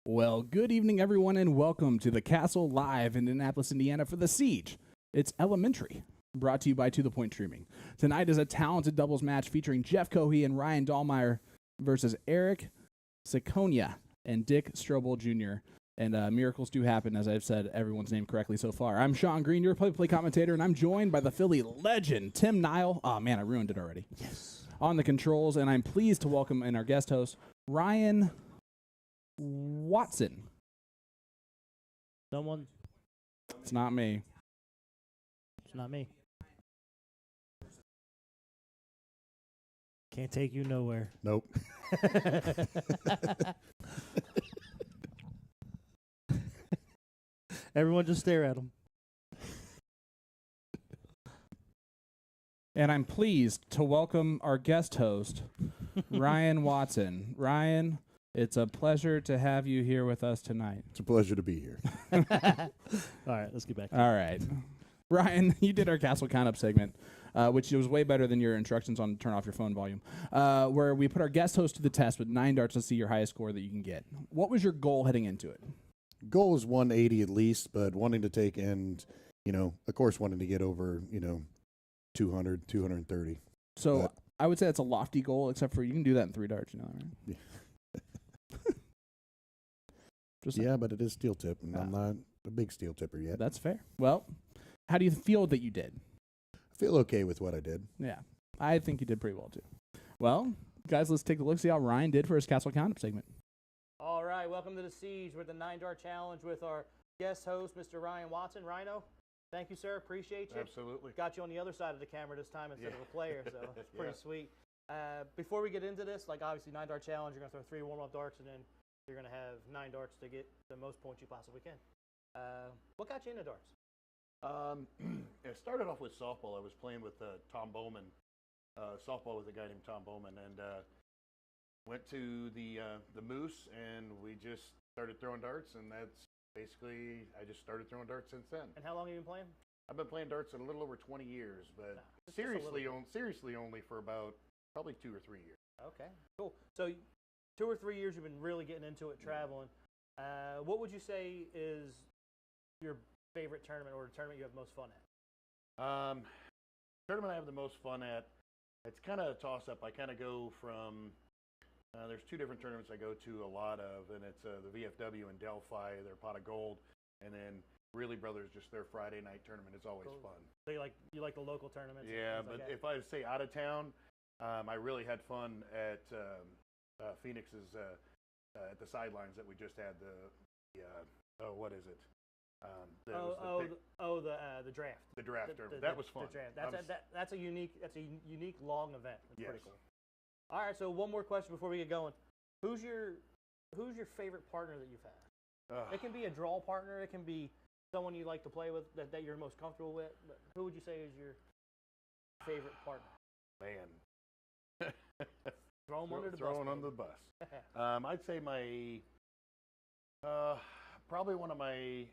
Well, good evening, everyone, and welcome to the Castle Live in Indianapolis, Indiana for The Siege. It's elementary, brought to you by To The Point Streaming. Tonight is a talented doubles match featuring Jeff Cohee and Ryan Dallmier versus Eric Cicogna and Dick Strobel Jr. And miracles do happen, as I've said everyone's name correctly so far. I'm Sean Green, your play-by-play commentator, and I'm joined by the Philly legend, Tim Nile. Oh, man, I ruined it already. Yes. On the controls, and I'm pleased to welcome in our guest host, Ryan Watson. Someone? It's not me. It's not me. Can't take you nowhere. Nope. Everyone just stare at him. And I'm pleased to welcome our guest host, Ryan Watson. Ryan, it's a pleasure to have you here with us tonight. It's a pleasure to be here. All right, let's get back to it. All right. Ryan, you did our Castle Count Up segment, which was way better than your instructions on turn off your phone volume, where we put our guest host to the test with 9 darts to see your highest score that you can get. What was your goal heading into it? Goal is 180 at least, but wanting to take and, of course, wanting to get over, 200, 230. So I would say that's a lofty goal, except for you can do that in 3 darts, right? Yeah. Yeah, but it is steel tip, and I'm not a big steel tipper yet. That's fair. Well, how do you feel that you did? I feel okay with what I did. Yeah, I think you did pretty well, too. Well, guys, let's take a look, see how Ryan did for his Castle Count Up segment. All right, welcome to The Siege with the 9-dart challenge with our guest host, Mr. Ryan Watson. Rhino, thank you, sir. Appreciate you. Absolutely. Got you on the other side of the camera this time instead of a player, so it's pretty sweet. Before we get into this, obviously 9-dart challenge, you're going to throw 3 warm-up darts, and then you're going to have 9 darts to get the most points you possibly can. What got you into darts? It started off with softball. I was playing with Tom Bowman, softball with a guy named Tom Bowman, and went to the Moose, and we just started throwing darts, and that's basically, I just started throwing darts since then. And how long have you been playing? I've been playing darts in a little over 20 years, but seriously only for about probably 2 or 3 years. Okay, cool. So 2 or 3 years you've been really getting into it, traveling. What would you say is your favorite tournament or tournament you have most fun at? Tournament I have the most fun at, it's kind of a toss-up. I kind of go from, there's 2 different tournaments I go to a lot of, and it's the VFW in Delphi, their pot of gold, and then Really Brothers, just their Friday night tournament. It's always fun. So you like the local tournaments? Yeah, but if I say out of town, I really had fun at Phoenix's at the sidelines that we just had what is it? The draft. The draft tournament. That was fun. The draft. That's a unique long event. It's pretty cool. All right, so one more question before we get going. Who's your favorite partner that you've had? It can be a draw partner. It can be someone you like to play with that you're most comfortable with. But who would you say is your favorite partner? Man. Throw him under the bus. Throwing under the bus. I'd say my probably one of my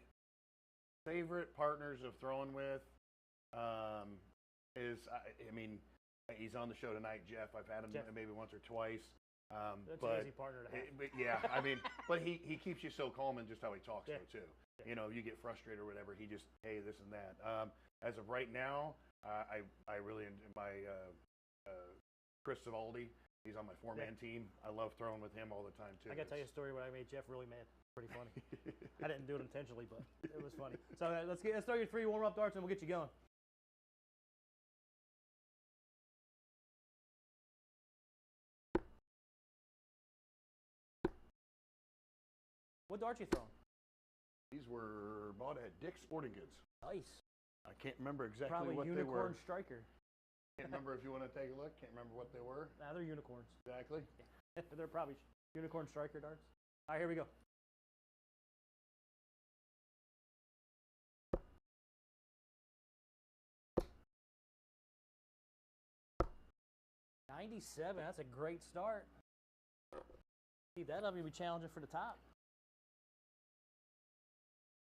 favorite partners of throwing with is he's on the show tonight, Jeff. I've had him maybe once or twice. That's an easy partner to have. But he keeps you so calm in just how he talks though too. Yeah. You get frustrated or whatever. He just this and that. As of right now, I really enjoy my Chris Savaldi. He's on my 4-man team. I love throwing with him all the time, too. I got to tell you a story where I made Jeff really mad. Pretty funny. I didn't do it intentionally, but it was funny. So let's throw your 3 warm-up darts, and we'll get you going. What darts you throwing? These were bought at Dick's Sporting Goods. Nice. I can't remember exactly Probably what they were. Unicorn Striker. Can't remember if you want to take a look. Can't remember what they were. Nah, they're unicorns. Exactly. They're probably Unicorn Striker darts. All right, here we go. '97. That's a great start. Keep that up, you'll be challenging for the top.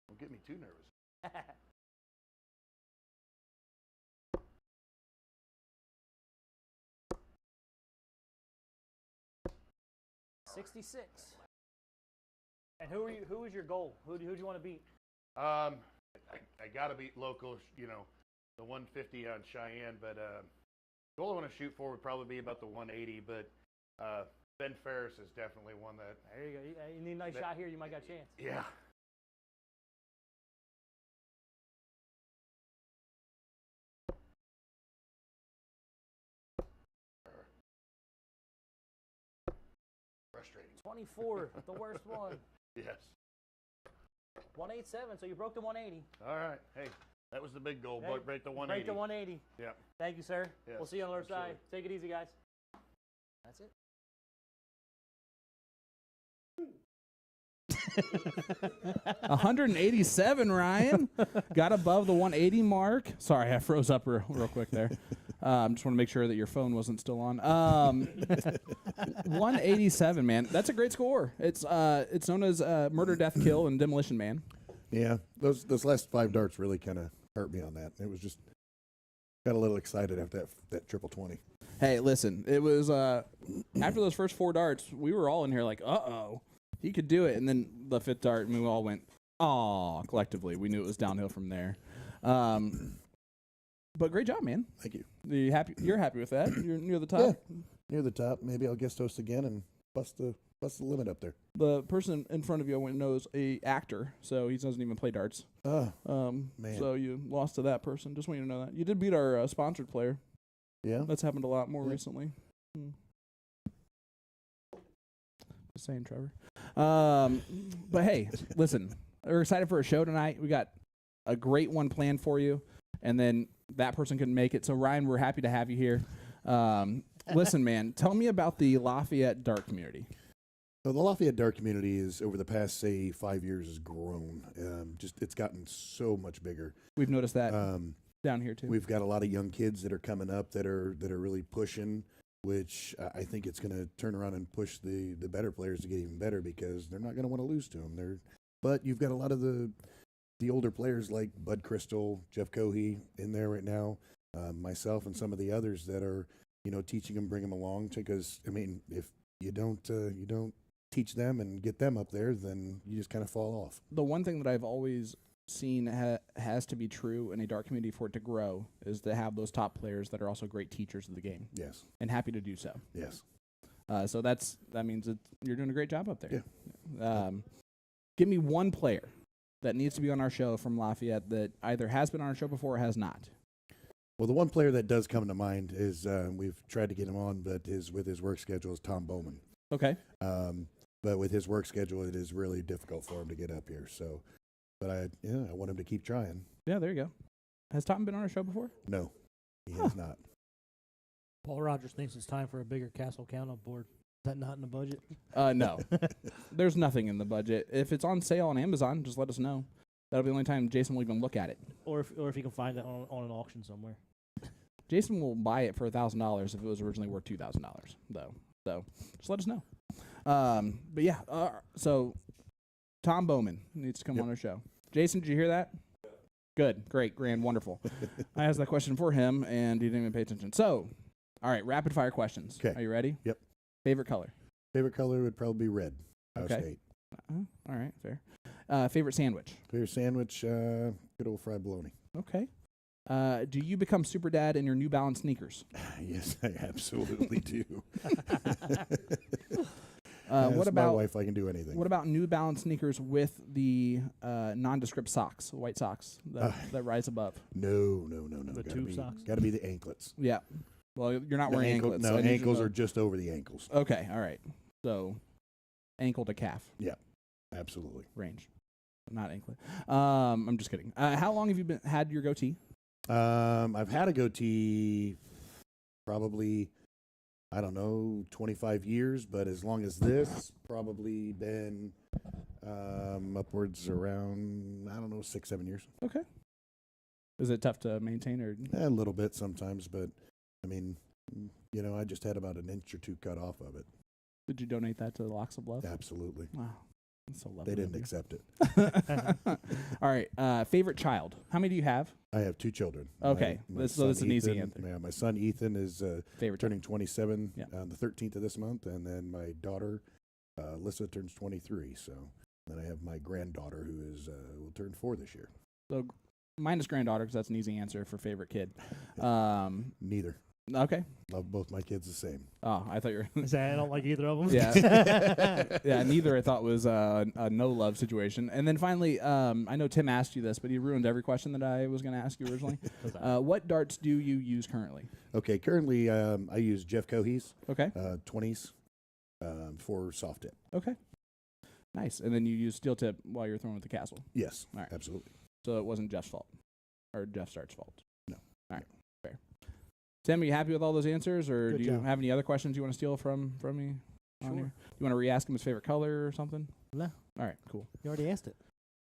Don't get me too nervous. 66. And who is your goal? Who do you want to beat? I got to beat local, the 150 on Cheyenne, but goal I want to shoot for would probably be about the 180, but Ben Ferris is definitely one that... There you go. You need a nice shot here, you might got a chance. Yeah. Frustrating. 24, the worst one. Yes. 187, so you broke the 180. All right. Hey, that was the big goal. Hey, Break the 180. Break the 180. Yeah. Thank you, sir. Yes, We'll see you on the other absolutely. side. Take it easy, guys. That's it. 187, Ryan. Got above the 180 mark. Sorry, I froze up real quick there. Just want to make sure that your phone wasn't still on. 187, man. That's a great score. It's known as Murder, Death, Kill, and Demolition Man. Yeah, those last 5 darts really kind of hurt me on that. It was just got a little excited after that triple 20. Hey, listen, it was after those first 4 darts, we were all in here like, uh-oh, he could do it. And then the 5th dart, and we all went, aw, collectively. We knew it was downhill from there. But great job, man. Thank you. You're happy with that? You're near the top? Yeah, near the top. Maybe I'll guest host again and bust the limit up there. The person in front of you, I went knows a actor, so he doesn't even play darts. Oh, man. So you lost to that person. Just want you to know that. You did beat our sponsored player. Yeah? That's happened a lot more recently. Just saying, Trevor. But hey, listen, we're excited for a show tonight. We got a great one planned for you, and then that person couldn't make it. So Ryan, we're happy to have you here. Listen, man, tell me about the Lafayette dart community. So the Lafayette dart community is, over the past, say, 5 years, has grown. It's gotten so much bigger. We've noticed that down here too. We've got a lot of young kids that are coming up that are really pushing, which I think it's going to turn around and push the better players to get even better, because they're not going to want to lose to them. But you've got a lot of the older players like Bud Crystal, Jeff Cohee in there right now, myself and some of the others that are, teaching them, bring them along. Because I mean, if you don't teach them and get them up there, then you just kind of fall off. The one thing that I've always seen has to be true in a dart community for it to grow is to have those top players that are also great teachers of the game. Yes. And happy to do so. Yes. So that means that you're doing a great job up there. Yeah. Give me one player that needs to be on our show from Lafayette that either has been on our show before or has not. Well, the one player that does come to mind is we've tried to get him on, but with his work schedule, is Tom Bowman. Okay. But with his work schedule, it is really difficult for him to get up here. So, but I want him to keep trying. Yeah, there you go. Has Tom been on our show before? No, he has not. Paul Rogers thinks it's time for a bigger Castle count-up board. Is that not in the budget? No. There's nothing in the budget. If it's on sale on Amazon, just let us know. That'll be the only time Jason will even look at it. Or if you can find it on an auction somewhere. Jason will buy it for $1,000 if it was originally worth $2,000, though. So just let us know. But yeah, so Tom Bowman needs to come on our show. Jason, did you hear that? Good, great, grand, wonderful. I asked that question for him, and he didn't even pay attention. So, all right, rapid fire questions. Okay. Are you ready? Yep. Favorite color? Favorite color would probably be red. Ohio Okay. State. All right, fair. Favorite sandwich? Favorite sandwich, good old fried bologna. Okay. Do you become super dad in your New Balance sneakers? Yes, I absolutely do. What about my wife? I can do anything. What about New Balance sneakers with the nondescript socks, white socks that rise above? No. The tube socks? Got to be the anklets. Yeah. Well, you're not wearing anklets. No, so I need you ankles to know. are just over the ankles. Okay, all right. So, ankle to calf Yeah, absolutely. range, not anklet. I'm just kidding. How long have you had your goatee? I've had a goatee probably, 25 years, but as long as this, probably been upwards around, 6-7 years. Okay. Is it tough to maintain or? A little bit sometimes, but I mean, I just had about an inch or two cut off of it. Did you donate that to the Locks of Love? Absolutely. Wow. That's so lovely. They didn't accept it. All right. Favorite child? How many do you have? I have 2 children. Okay. My So this is son an easy Ethan- answer. Yeah, my son Ethan is Favorite child. turning 27 Yeah. on the 13th of this month, and then my daughter Alyssa turns 23, so then I have my granddaughter who is will turn 4 this year. So minus granddaughter, because that's an easy answer for favorite kid. Neither. Okay. Love both my kids the same. Oh, I thought you were. Is that I don't like either of them? Yeah. Yeah, neither I thought was a no-love situation. And then finally, I know Tim asked you this, but he ruined every question that I was going to ask you originally. What darts do you use currently? Okay, currently I use Jeff Cohee's Okay. 20s for soft tip. Okay. Nice. And then you use steel tip while you're throwing with the castle. Yes, All right. absolutely. So it wasn't Jeff's fault or Jeff Start's fault. No. All right. Fair. Tim, are you happy with all those answers, or Good do you job. have any other questions you want to steal from me? On Sure. here? You want to re-ask him his favorite color or something? No, All right. Cool. you already asked it.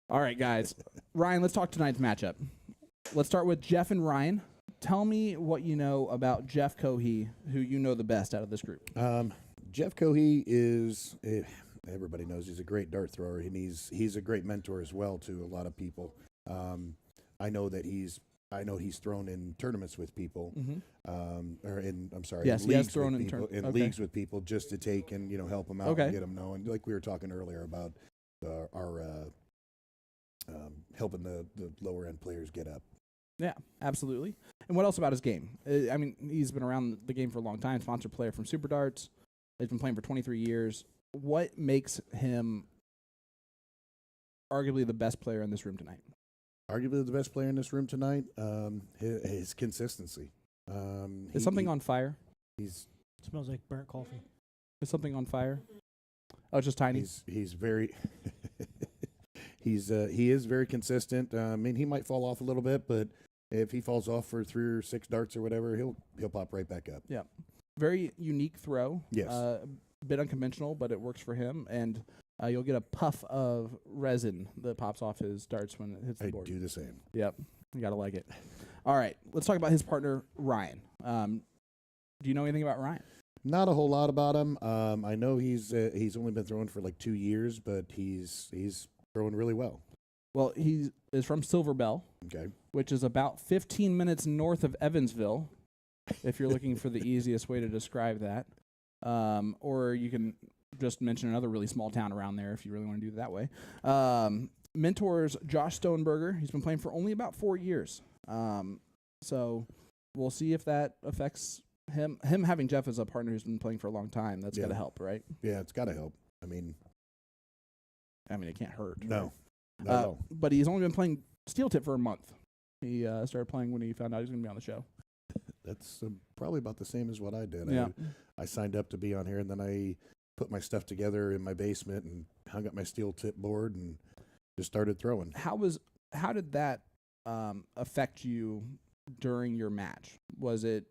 All right, guys. Ryan, let's talk tonight's matchup. Let's start with Jeff and Ryan. Tell me what you know about Jeff Cohee, who you know the best out of this group. Jeff Cohee is everybody knows he's a great dart thrower, and he's a great mentor as well to a lot of people. I know he's thrown in tournaments with people, Yes, in he has leagues thrown with in people, okay. leagues with people just to take and help them out Okay. and get them knowing. Like we were talking earlier about our helping the lower end players get up. Yeah, absolutely. And what else about his game? I mean, he's been around the game for a long time, sponsored player from Super Darts. He's been playing for 23 years. What makes him arguably the best player in this room tonight? Arguably the best player in this room tonight. His consistency. Is something on fire? He's Smells like burnt coffee. Is something on fire? Oh, it's just tiny. he's very he is very consistent. I mean, he might fall off a little bit, but if he falls off for 3 or 6 darts or whatever, he'll pop right back up. Yeah. Very unique throw. Yes. Bit unconventional, but it works for him. And you'll get a puff of resin that pops off his darts when it hits the I board. do the same. Yep. You got to like it. All right. Let's talk about his partner, Ryan. Do you know anything about Ryan? Not a whole lot about him. I know he's only been throwing for like 2 years, but he's throwing really well. Well, he is from Silver Bell, Okay. which is about 15 minutes north of Evansville, if you're looking for the easiest way to describe that. Or you can just mention another really small town around there if you really want to do it that way. Mentors Josh Stoneberger. He's been playing for only about 4 years. So we'll see if that affects him. Him having Jeff as a partner who's been playing for a long time, that's got to help, right? Yeah, it's got to help. I mean, it can't hurt. no. Not at all. But he's only been playing steel tip for a month. He started playing when he found out he was going to be on the show. That's probably about the same as what I did. Yeah. I signed up to be on here, and then I put my stuff together in my basement and hung up my steel tip board and just started throwing. How did that affect you during your match? Was it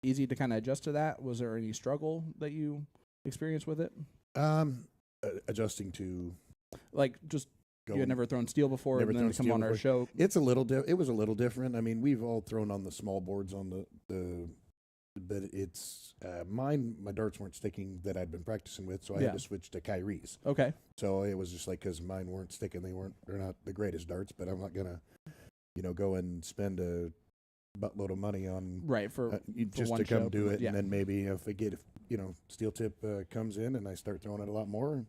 easy to kind of adjust to that? Was there any struggle that you experienced with it? Adjusting to Like just going. you had never thrown steel before, Never and then thrown to come steel on our before. show. It's it was a little different. I mean, we've all thrown on the small boards on but it's my darts weren't sticking that I'd been practicing with, so I had to switch to Kyrie's. Okay. So it was just like, because mine weren't sticking, they're not the greatest darts, but I'm not gonna, go and spend a buttload of money on Right for just one to come show. do it, Yeah. and then maybe if steel tip comes in and I start throwing it a lot more,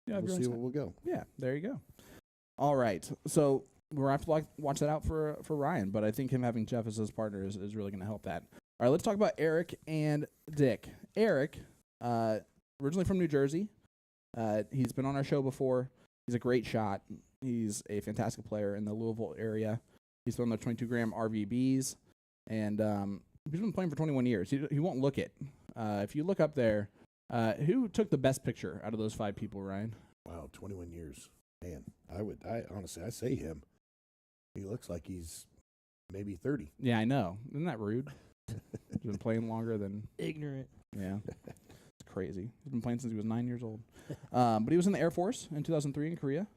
Yeah, we'll see where we'll go. Yeah, there you go. All right, so we're gonna have to watch that out for Ryan, but I think him having Jeff as his partner is really gonna help that. All right, let's talk about Eric and Dick. Eric, originally from New Jersey, he's been on our show before. He's a great shot. He's a fantastic player in the Louisville area. He's thrown the 22-gram RVBs, and he's been playing for 21 years. He won't look it. If you look up there, who took the best picture out of those 5 people, Ryan? Wow, 21 years, man. I honestly, I say him. He looks like he's maybe 30. Yeah, I know. Isn't that rude? He's been playing longer than... Ignorant. Yeah. It's crazy. He's been playing since he was 9 years old. But he was in the Air Force in 2003 in Korea.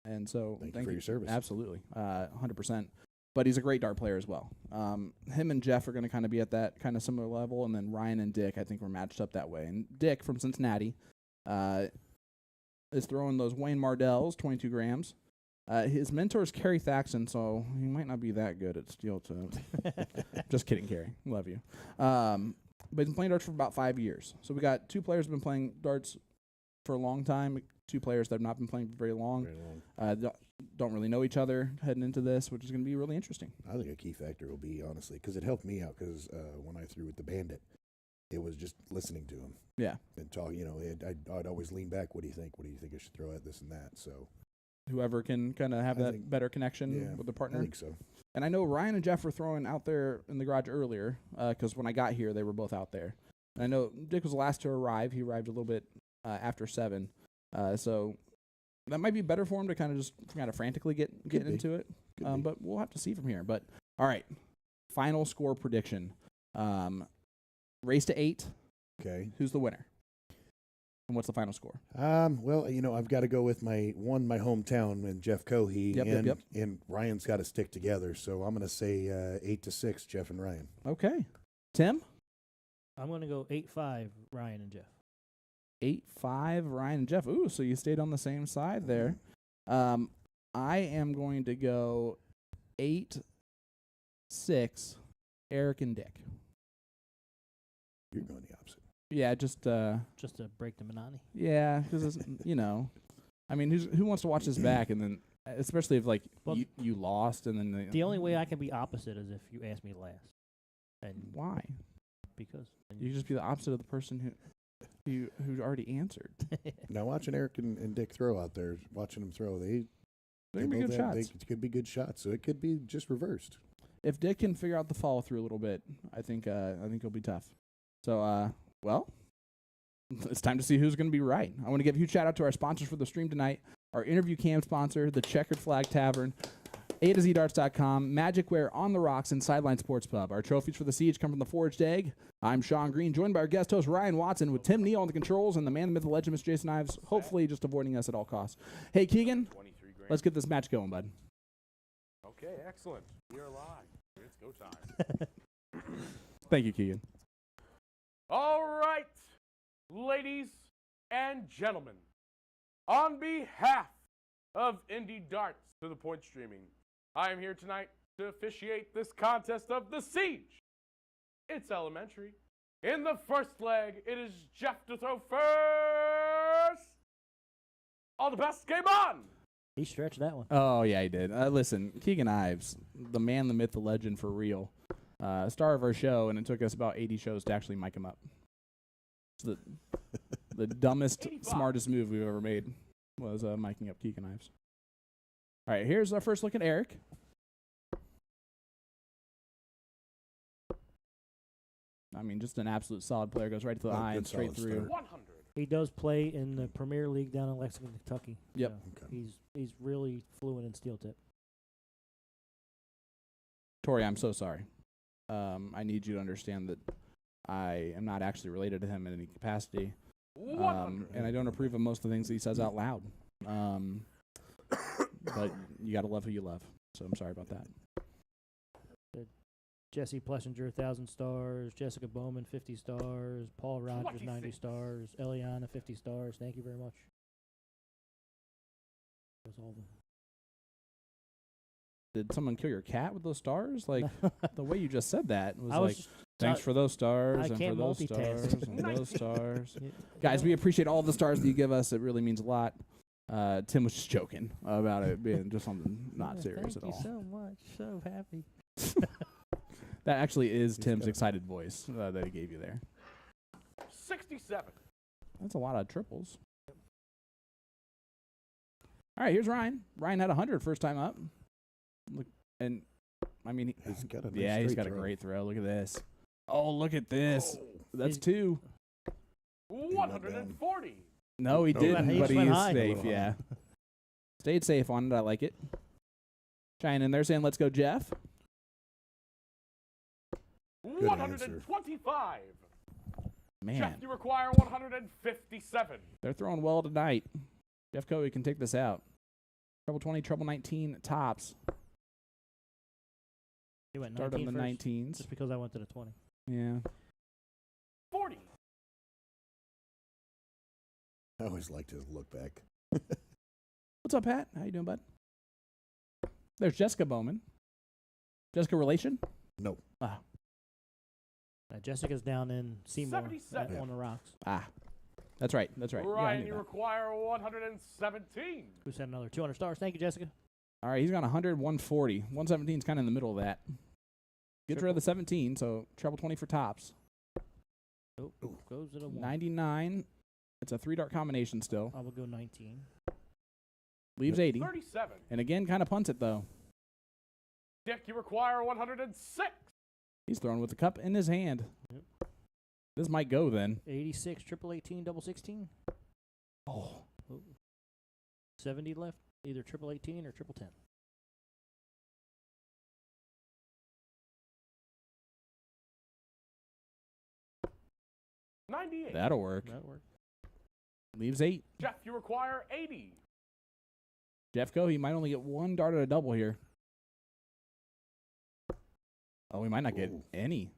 And so... Thank you for your service. Absolutely. 100%. But he's a great dart player as well. Him and Jeff are going to kind of be at that kind of similar level. And then Ryan and Dick, I think, were matched up that way. And Dick from Cincinnati is throwing those Wayne Mardells, 22 grams. His mentor is Kerry Thaxton, so he might not be that good at steel tip. Just kidding, Kerry. Love you. But he's been playing darts for about 5 years. So we got 2 players who've been playing darts for a long time. Two players that have not been playing for very long. Very long. Don't really know each other heading into this, which is going to be really interesting. I think a key factor will be, honestly, because it helped me out, because when I threw with the Bandit, it was just listening to him. Yeah. And talk, I'd always lean back. What do you think? What do you think I should throw at this and that? So Whoever can kind of have that better connection with the partner. I think so. And I know Ryan and Jeff were throwing out there in the garage earlier, because when I got here, they were both out there. And I know Dick was the last to arrive. He arrived a little bit after 7. So that might be better for him to kind of frantically get into it. But we'll have to see from here. But all right, final score prediction. Race to 8. Okay. Who's the winner? And what's the final score? Well, I've got to go with my hometown and Jeff Cohee. Yep. And Ryan's got to stick together. So I'm going to say 8-6, Jeff and Ryan. Okay. Tim? I'm going to go 8-5, Ryan and Jeff. 8-5, Ryan and Jeff. Ooh, so you stayed on the same side there. I am going to go 8-6, Eric and Dick. You're going the opposite. Yeah, just to break the monotony. Yeah, because I mean, who wants to watch this back and then, especially if you lost and then the only way I can be opposite is if you ask me last. And why? Because you just be the opposite of the person who already answered. Now watching Eric and Dick throw out there, watching them throw, they could be good shots. They could be good shots. So it could be just reversed. If Dick can figure out the follow through a little bit, I think it'll be tough. So well, it's time to see who's going to be right. I want to give a huge shout out to our sponsors for the stream tonight. Our interview cam sponsor, the Checkered Flag Tavern, A2ZDarts.com, Magicware on the Rocks, and Sideline Sports Pub. Our trophies for the Siege come from the Forged Egg. I'm Sean Green, joined by our guest host Ryan Watson, with Tim Neal on the controls and the man, the myth, the legend, Mr. Jason Ives, hopefully just avoiding us at all costs. Hey, Keegan, let's get this match going, bud. Okay, excellent. We are live. It's go time. Thank you, Keegan. All right, ladies and gentlemen, on behalf of Indie Darts to the Point Streaming, I am here tonight to officiate this contest of the Siege. It's elementary. In the first leg, it is Jeff to throw first. All the best, game on! He stretched that one. Oh, yeah, he did. Listen, Keegan Ives, the man, the myth, the legend for real. Star of our show, and it took us about 80 shows to actually mic him up. It's the dumbest, smartest move we've ever made was miking up Keegan Ives. All right, here's our first look at Eric. I mean, just an absolute solid player. Goes right to the eye and straight through. 100. He does play in the Premier League down in Lexington, Kentucky. Yep. So he's really fluent in steel tip. Tori, I'm so sorry. I need you to understand that I am not actually related to him in any capacity. And I don't approve of most of the things that he says out loud. But you got to love who you love. So I'm sorry about that. Jesse Plessinger, 1,000 stars. Jessica Bowman, 50 stars. Paul Rogers, 90 stars. Eliana, 50 stars. Thank you very much. That was all of them. Did someone kill your cat with those stars? Like, the way you just said that was I like, thanks for those stars, I and for can't those multitask. stars, and those stars. Guys, we appreciate all the stars that you give us. It really means a lot. Tim was just joking about it being just something not serious at all. Thank you so much. So happy. That actually is Tim's excited voice that he gave you there. 67. That's a lot of triples. All right, here's Ryan. Ryan had 100 first time up. Look, and I mean, He's got a nice he's straight got a throw. great throw. Look at this. Oh, look at this. That's He's- 2. 140. No, he No, didn't, he but he went is high. safe. Yeah, stayed safe on it. I like it. Cheyenne in there saying, "Let's go, Jeff." 125. Man, Jeff, you require 157. they're throwing well tonight. Jeff Cohee can take this out. Treble 20, treble 19, tops. He went Start 19 on the first, 19s. just because I went to the 20. Yeah. 40. I always liked his look back. What's up, Pat? How you doing, bud? There's Jessica Bowman. Jessica relation? No. Jessica's down in Seymour 77. on the rocks. Ah. That's right. That's right. Yeah, I Ryan, knew you that. require 117. Who said another 200 stars? Thank you, Jessica. All right, he's got 100, 140. 117 is kind of in the middle of that. Gets rid of the 17, so treble 20 for tops. Oh, goes at a 1. 99. It's a 3-dart combination still. I will go 19. Leaves 80. 37. And again, kind of punts it, though. Dick, you require 106. He's throwing with the cup in his hand. Yep. This might go then. 86, triple 18, double 16. Oh. 70 left. Either triple 18 or triple 10. $98. That'll work. That works. Leaves 8. Jeff, you require 80. Jeff Cohee might only get 1 dart at a double here. Oh, we might not get Ooh. any.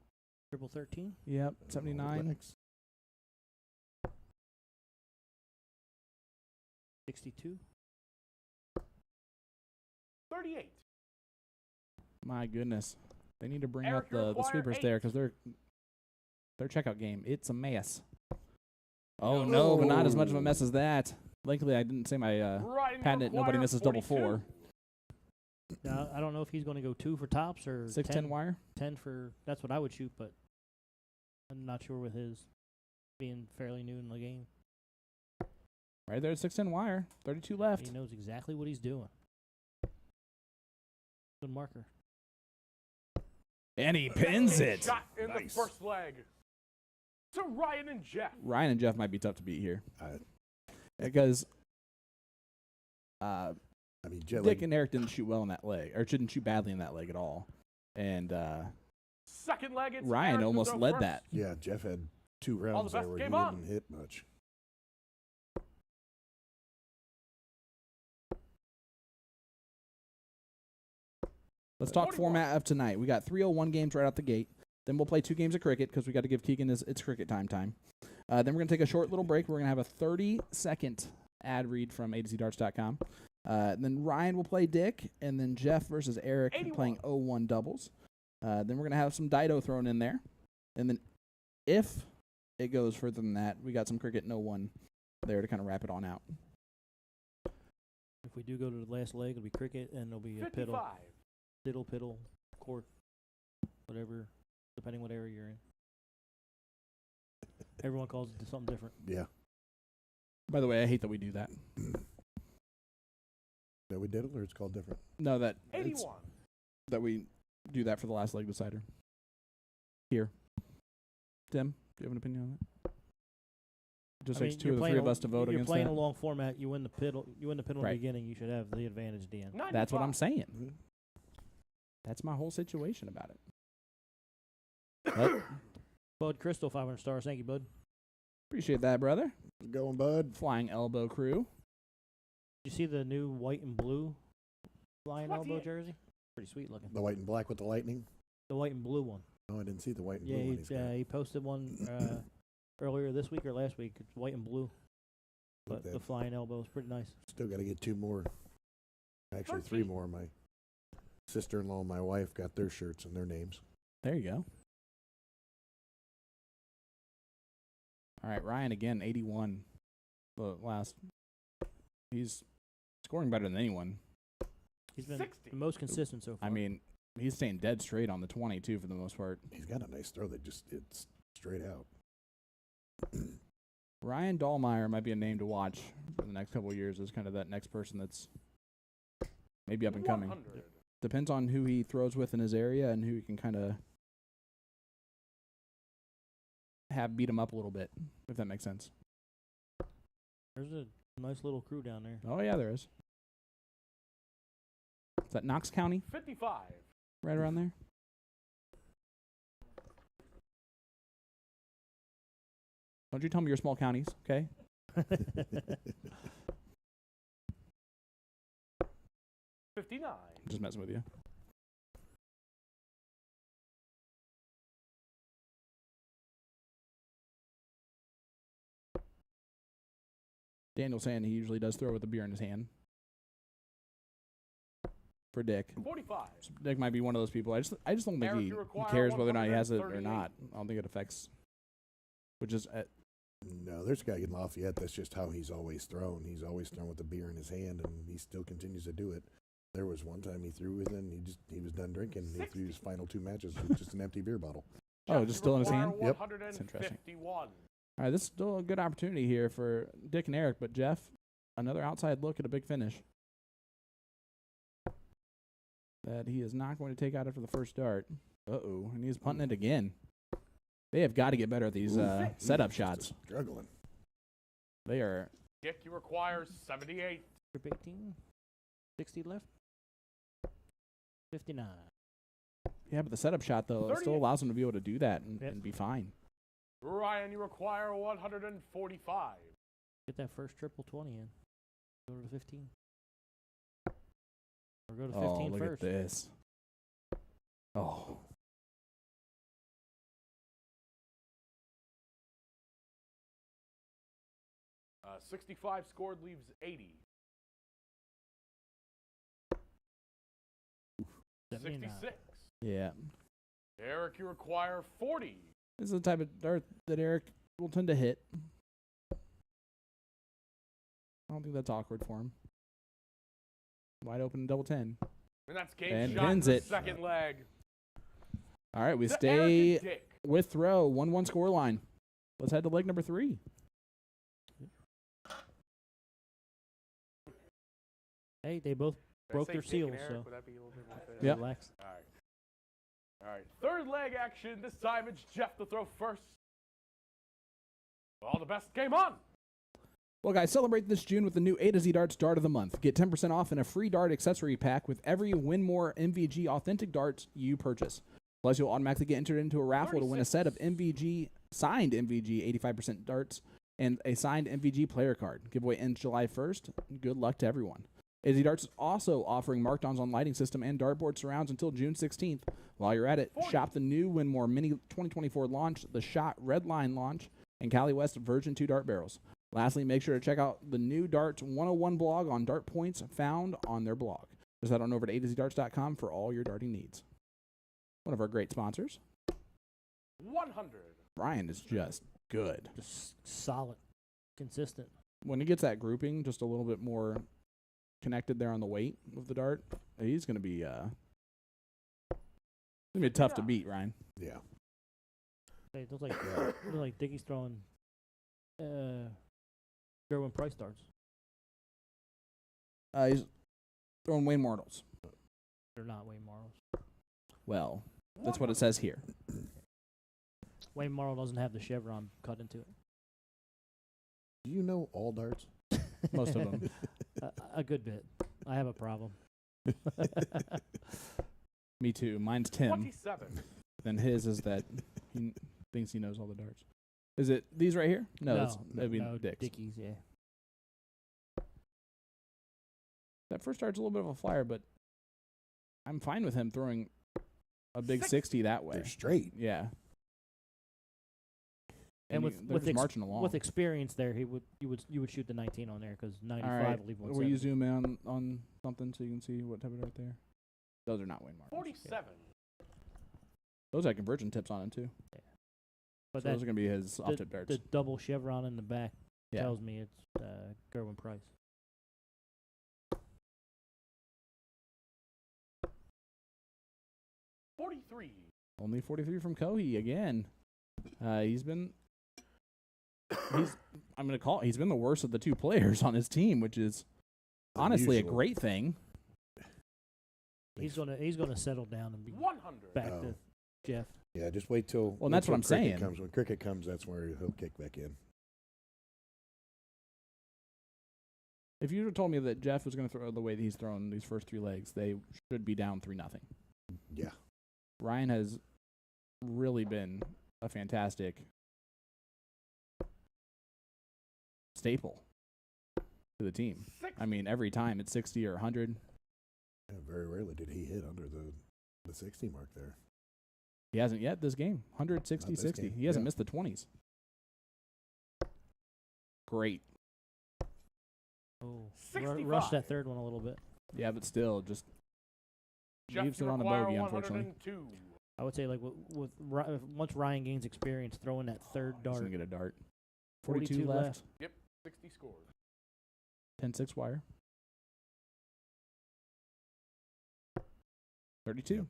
Triple 13. Yep, 79. 62. 38. My goodness. They need to bring Eric, up you the require sweepers 8. there because their checkout game, it's a mess. Oh, No. no, but not as much of a mess as that. Luckily, I didn't say my Ryan, you patent, nobody require misses double 42. 4. Now, I don't know if he's going to go 2 for tops or 6-10 wire. 10 for. That's what I would shoot, but I'm not sure with his being fairly new in the game. Right there, 6-10 wire. 32 left. He knows exactly what he's doing. Good marker. And he pins it. Shot in the Nice. first leg. To Ryan and Jeff. Ryan and Jeff might be tough to beat here. I Because mean, Jet Dick and Eric didn't shoot well in that leg, or didn't shoot badly in that leg at all. And Second leg, it's Ryan Eric to almost throw led first. that. yeah, Jeff had 2 rounds best there where he game on. didn't hit much. Let's talk 41. format of tonight. We got 301 games right out the gate. Then we'll play 2 games of cricket because we got to give Keegan it's cricket time. Then we're going to take a short little break. We're going to have a 30-second ad read from A2ZDarts.com. Then Ryan will play Dick, and then Jeff versus Eric 81. playing 0-1 doubles. Then we're going to have some Dido thrown in there. And then if it goes further than that, we got some cricket and 0-1 there to kind of wrap it on out. If we do go to the last leg, it'll be cricket and it'll be a 55. piddle, diddle, piddle, cork, whatever, depending what area you're in. Everyone calls it something different. Yeah. By the way, I hate that we do that. That we did it, or it's called different? No, that 81. that we do that for the last leg decider. Here. Tim, do you have an opinion on that? Just takes 2 of the 3 of us to vote You're against playing that. a long format. You win the piddle. You win the piddle in Right. the beginning. You should have the advantage at the end. 95. That's what I'm saying. That's my whole situation about it. But Bud Crystal, 500 stars. Thank you, Bud. appreciate that, brother. Going, bud. Flying elbow crew. Did you see the new white and blue flying elbow 28. jersey? Pretty sweet looking. The white and black with the lightning. The white and blue one. Oh, I didn't see the white and Yeah, blue one. He's got. he posted one earlier this week or last week. It's white and blue, Look but at the that. flying elbow is pretty nice. Still got to get 2 more. Actually, 3 13. more. My sister-in-law and my wife got their shirts and their names. There you go. All right, Ryan again, 81. The last. He's scoring better than anyone. He's been 60. the most consistent so far. I mean, he's staying dead straight on the 22 for the most part. He's got a nice throw that just it's straight out. Ryan Dallmier might be a name to watch for the next couple of years as kind of that next person that's maybe up and coming. 100. Depends on who he throws with in his area and who he can kind of have beat him up a little bit, if that makes sense. There's a nice little crew down there. Oh, yeah, there is. Is that Knox County? 55. Right around there? Don't you tell me you're small counties, okay? 59. Just messing with you. Daniel's saying he usually does throw with a beer in his hand. For Dick. 45. So Dick might be one of those people. I just don't think Eric, he you require cares whether or not he has it or 138. not. I don't think it affects. Which is No, there's a guy in Lafayette. That's just how he's always thrown. He's always thrown with a beer in his hand, and he still continues to do it. There was one time he threw with it, and he was done drinking. And he threw his final 2 matches with just an empty beer bottle. Oh, just still in his hand? Yep. That's interesting. 151. All right, this is still a good opportunity here for Dick and Eric, but Jeff, another outside look at a big finish that he is not going to take out after the first dart. Uh-oh, and he's punting it again. They have got to get better at these setup shots. Struggling. They are. Dick, you require 78. Trip 18. 60 left. 59. Yeah, but the setup shot, though, still allows him to be able to do that and be fine. Ryan, you require 145. Get that first triple 20 in. Go to 15. Or go to 15 Oh, look first. at this. Oh. 65 scored leaves 80. 79. 66. Yeah. Eric, you require 40. This is the type of dart that Eric will tend to hit. I don't think that's awkward for him. Wide open double 10. And that's game And shot pins in the it. second leg. All right, we To stay Eric and Dick. with throw. 1-1 score line. Let's head to leg number 3. Hey, they both Did I broke say their Dick and seals, Eric? so Would that be a little bit more fair? Yep. relax. All right. All right. Third leg action. This time it's Jeff to throw first. All the best. Game on. Well, guys, celebrate this June with the new A to Z Darts Dart of the Month. Get 10% off and a free dart accessory pack with every Win More MVG authentic darts you purchase. Plus, you'll automatically get entered into a raffle to win a set of signed MVG 85% darts and a signed MVG player card. Giveaway ends July 1st. Good luck to everyone. A to Z Darts is also offering markdowns on lighting system and dartboard surrounds until June 16th. While you're at it, shop the new Win More Mini 2024 launch, the Shot Red Line launch, and Cali West Version 2 dart barrels. Lastly, make sure to check out the new Darts 101 blog on dart points found on their blog. Just head on over to a2zdarts.com for all your darting needs. One of our great sponsors. 100. Ryan is just good. Just solid. Consistent. When he gets that grouping just a little bit more connected there on the weight of the dart, he's going to be tough to beat, Ryan. Yeah. Hey, it looks like Dickie's throwing Gerwin Price darts. He's throwing Wayne Mortals. They're not Wayne Morrow's. Well, that's what it says here. Wayne Morrow doesn't have the chevron cut into it. Do you know all darts? Most of them. A good bit. I have a problem. Me too. Mine's Tim. 27. Then his is that he thinks he knows all the darts. Is it these right here? No, that'd be Dick's. Dickie's, yeah. That first dart's a little bit of a flyer, but I'm fine with him throwing a big 60 that way. They're straight. Yeah. And they're just marching along. with experience there, you would shoot the 19 on there because 95 all right. will leave Will you 170. zoom in on something so you can see what type of dart they are? Those are not Wayne Mortals. 47. Those have conversion tips on them too. Yeah. But So those are going to be his off-tip darts. the double chevron in the back Yeah. tells me it's Gerwin Price. Only 43 from Cohee again. He's been the worst of the two players on his team, which is honestly a Unusual. great thing. He's gonna settle down and be 100. back Oh. to Jeff. Yeah, just wait till. Well, that's what I'm Cricket saying. Comes. When cricket comes, that's where he'll kick back in. If you would have told me that Jeff was going to throw the way that he's thrown these first 3 legs, they should be down 3-0. Yeah. Ryan has really been a fantastic staple to the team. I mean, every time it's 60 or 100. Yeah, very rarely did he hit under the 60 mark there. He hasn't yet this game. 100, 60, Not this 60. game, He hasn't yeah. missed the 20s. Great. Oh, 65. rush that third one a little bit. Yeah, but still, just Jeff, leaves you it on the require bogey, unfortunately. 102. I would say like once Ryan gains experience throwing that third He's dart, going to get a dart. 42 left. Yep, 60 scores. 10-6 wire. 32.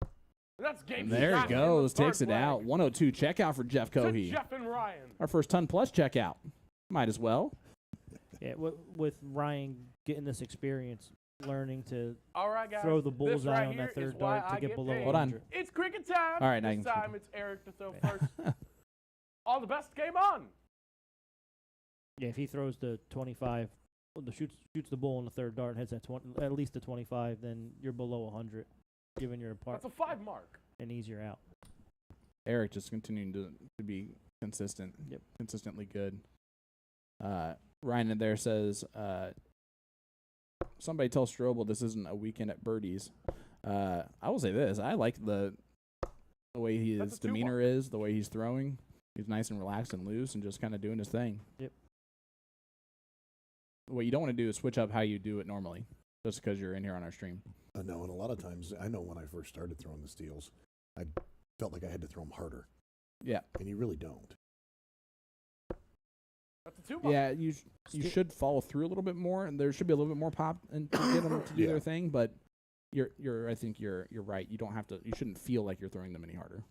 And that's game. And there he goes. Takes it out. 102 checkout for Jeff Cohee. Jeff and Ryan. Our first ton plus checkout. Might as well. Yeah, with Ryan getting this experience, learning to All right, guys. throw the this bullseye right on here that third is why dart to I get below paid. Hold on. 100. It's cricket time. All right, now you this can time it's Eric to throw first. All the best. Game on. Yeah, if he throws the 25, shoots the bull on the third dart and hits at least the 25, then you're below 100, giving your That's partner a 5 mark. an easier out. Eric just continuing to be consistent. Yep. Consistently good. Ryan in there says, somebody tell Strobel this isn't a weekend at Birdie's. I will say this. I like the way That's his a 2 demeanor mark. is, the way he's throwing. He's nice and relaxed and loose and just kind of doing his thing. Yep. What you don't want to do is switch up how you do it normally, just because you're in here on our stream. No, and a lot of times, I know when I first started throwing the steels, I felt like I had to throw them harder, Yeah. and you really don't. That's a 2 mark. Yeah, you should follow through a little bit more, and there should be a little bit more pop and to get them to do Yeah. their thing. But I think you're right. You don't have to. You shouldn't feel like you're throwing them any harder.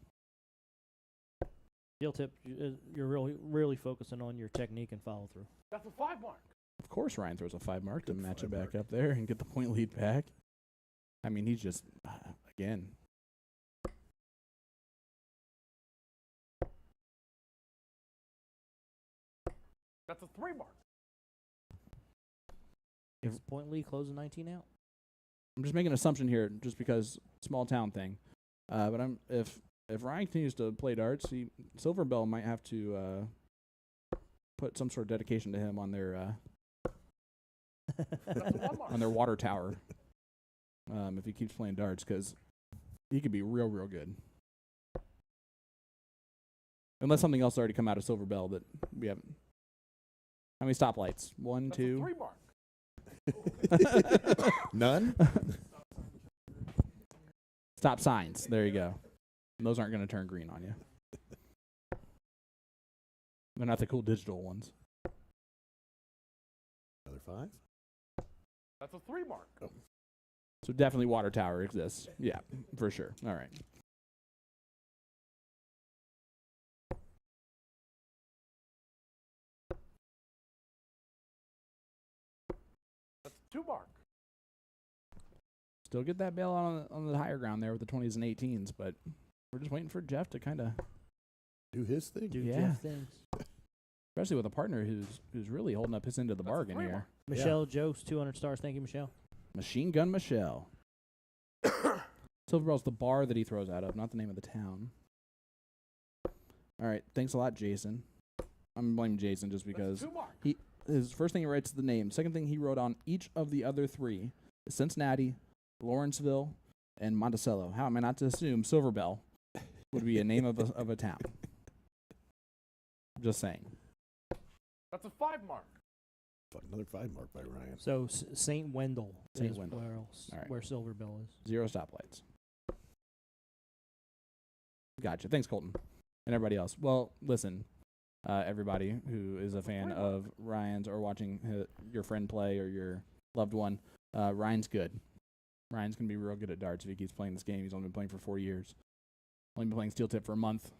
Steel tip, you're really focusing on your technique and follow through. That's a 5 mark. Of course, Ryan throws a 5 mark to Good match 5 it back mark. up there and get the point lead back. I mean, he's just again. That's a 3 mark. If point lead closing 19 out. I'm just making an assumption here, just because small town thing. But if Ryan continues to play darts, Silver Bell might have to put some sort of dedication to him on their That's a 1 mark. on their water tower. If he keeps playing darts, because he could be real good. Unless something else already come out of Silver Bell that we haven't. How many stoplights? 1, That's a 2. 3 mark. None? Stop signs. There you go. And those aren't going to turn green on you. They're not the cool digital ones. Another 5? That's a 3 mark. So definitely water tower exists. Yeah, for sure. All right. That's a 2 mark. Still get that bail on the higher ground there with the 20s and 18s, but we're just waiting for Jeff to kind of, Do his thing. Do Yeah. Jeff things. especially with a partner who's really holding up his end of the That's a bargain 3 here. mark. Michelle Jost, 200 stars. Thank you, Michelle. Machine Gun Michelle. Silverbell's the bar that he throws out of, not the name of the town. All right, thanks a lot, Jason. I'm blaming Jason just because That's a 2 mark. his first thing he writes is the name. Second thing he wrote on each of the other 3 is Cincinnati, Lawrenceville, and Monticello. How am I not to assume Silverbell would be a name of a town? Just saying. That's a 5 mark. Another 5 mark by Ryan. So St. Wendell St. is Wendell. where, All right. where Silver Bell is. 0 stoplights. Gotcha. Thanks, Colton. And everybody else. Well, listen, everybody who is a fan of Ryan's or watching your friend play or your loved one, Ryan's good. Ryan's going to be real good at darts if he keeps playing this game. He's only been playing for 4 years. Only been playing steel tip for a month.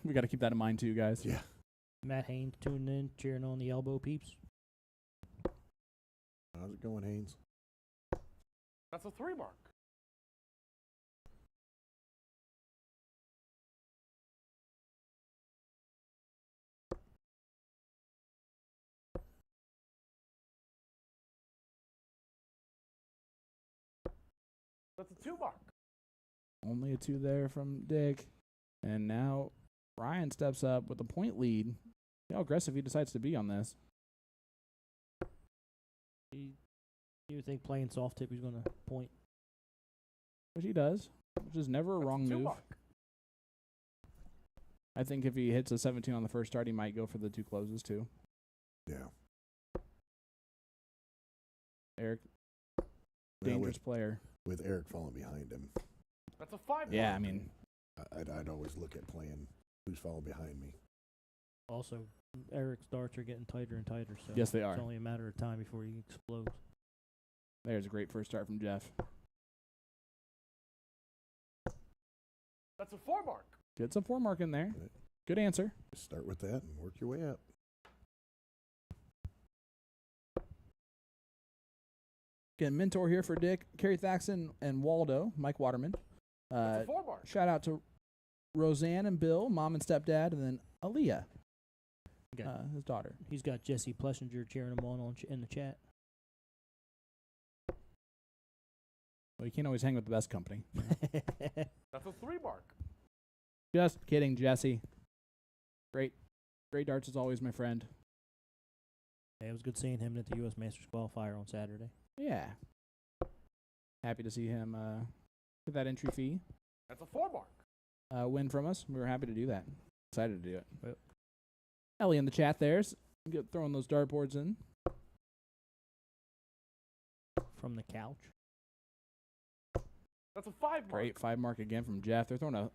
We got to keep that in mind too, guys. Yeah. Matt Haynes tuning in, cheering on the elbow peeps. How's it going, Haynes? That's a 3 mark. That's a 2 mark. Only a 2 there from Dick. And now Ryan steps up with a point lead. See how aggressive he decides to be on this. You would think playing soft tip he's going to point. Which he does. Which is never a That's wrong a 2 move. mark. I think if he hits a 17 on the first start, he might go for the 2 closes too. Yeah. Eric, Well, dangerous player. with Eric falling behind him, That's a 5 mark. Yeah, I mean, I'd always look at playing who's falling behind me. Also, Eric's darts are getting tighter and tighter, so Yes, they are. it's only a matter of time before he explodes. There's a great first start from Jeff. That's a 4 mark. Get some 4 mark in there. Good answer. Just start with that and work your way up. Getting mentor here for Dick, Kerry Thaxton, and Waldo, Mike Waterman. That's a 4 mark. Shout out to Roseanne and Bill, mom and stepdad, and then Aaliyah, his daughter. He's got Jesse Plessinger cheering him on in the chat. Well, you can't always hang with the best company. That's a 3 mark. Just kidding, Jesse. Great darts as always, my friend. It was good seeing him at the U.S. Masters qualifier on Saturday. Yeah. Happy to see him get that entry fee That's a 4 mark. win from us. We were happy to do that. Excited to do it. Yep. Ellie in the chat there's throwing those dartboards in. From the couch. That's a 5 mark. Great 5 mark again from Jeff. They're throwing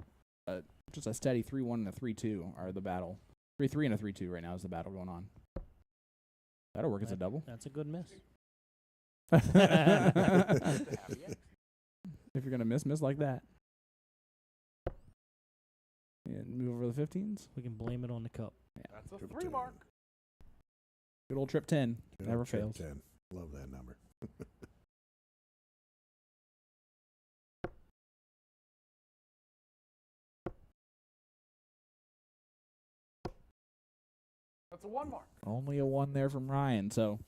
just a steady 3-1 and a 3-2 are the battle. 3-3 and a 3-2 right now is the battle going on. That'll work as a double. That's a good miss. If you're going to miss like that. And move over the 15s. We can blame it on the cup. Yeah. That's a Triple 3 10. mark. Good old trip 10. Good Never old trip fails. 10. Love that number. That's a 1 mark. Only a 1 there from Ryan, so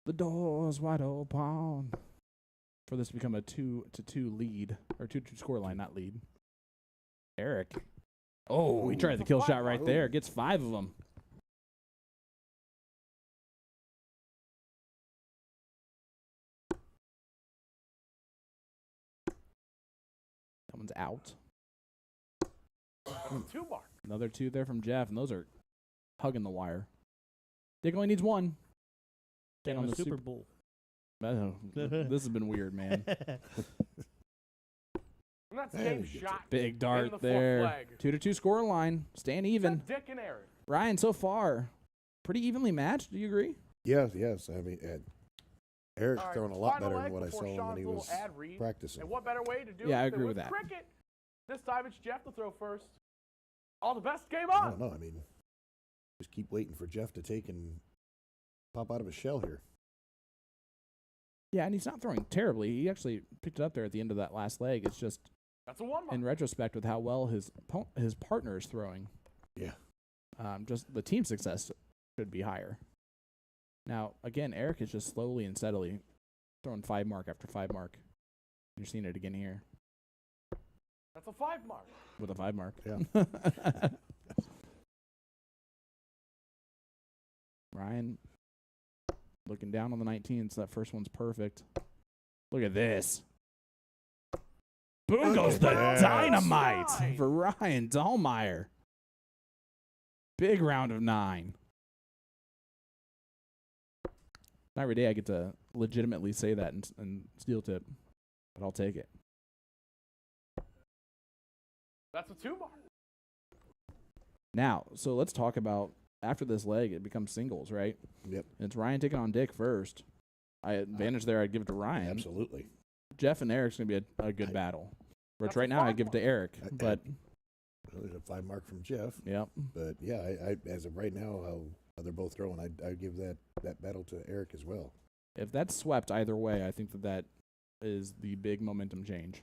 the door's wide open for this to become a 2-2 lead, or 2-2 score line, not lead. Eric. Oh, he tried the kill shot right there. Gets 5 of them. That one's out. That's a 2 mark. Another 2 there from Jeff, and those are hugging the wire. Dick only needs 1. Getting on the Super Bowl. This has been weird, man. And that's There game we go. shot. Big in dart the there. flag. 2-2 score line. Staying even. Dick and Eric. Ryan, so far, pretty evenly matched. Do you agree? Yes. I mean, Eric's All right, throwing a lot final better leg than what I before saw him when Sean's he little was ad read. practicing. And what better way to do Yeah, it I agree than with that. cricket? This time it's Jeff to throw first. All the best. Game I on. don't know. I mean, just keep waiting for Jeff to take and pop out of his shell here. Yeah, and he's not throwing terribly. He actually picked it up there at the end of that last leg. It's just, That's a 1 mark. in retrospect, with how well his partner is throwing, Yeah. just the team success should be higher. Now, again, Eric is just slowly and steadily throwing 5 mark after 5 mark. You're seeing it again here That's a 5 mark. with a 5 mark. Yeah. Ryan looking down on the 19, so that first one's perfect. Look at this. Boom Look goes at the that. dynamite Slide. for Ryan Dallmier. Big round of 9. Not every day I get to legitimately say that and steel tip, but I'll take it. That's a 2 mark. Now, so let's talk about after this leg, it becomes singles, right? Yep. It's Ryan taking on Dick first. Advantage there, I'd give it to Ryan. Absolutely. Jeff and Eric's going to be a good battle. Which That's right a now I'd 5 give it to Eric. But, Well, there's a 5 mark from Jeff. yep. But yeah, I as of right now, how they're both throwing, I'd give that battle to Eric as well. If that's swept either way, I think that is the big momentum change.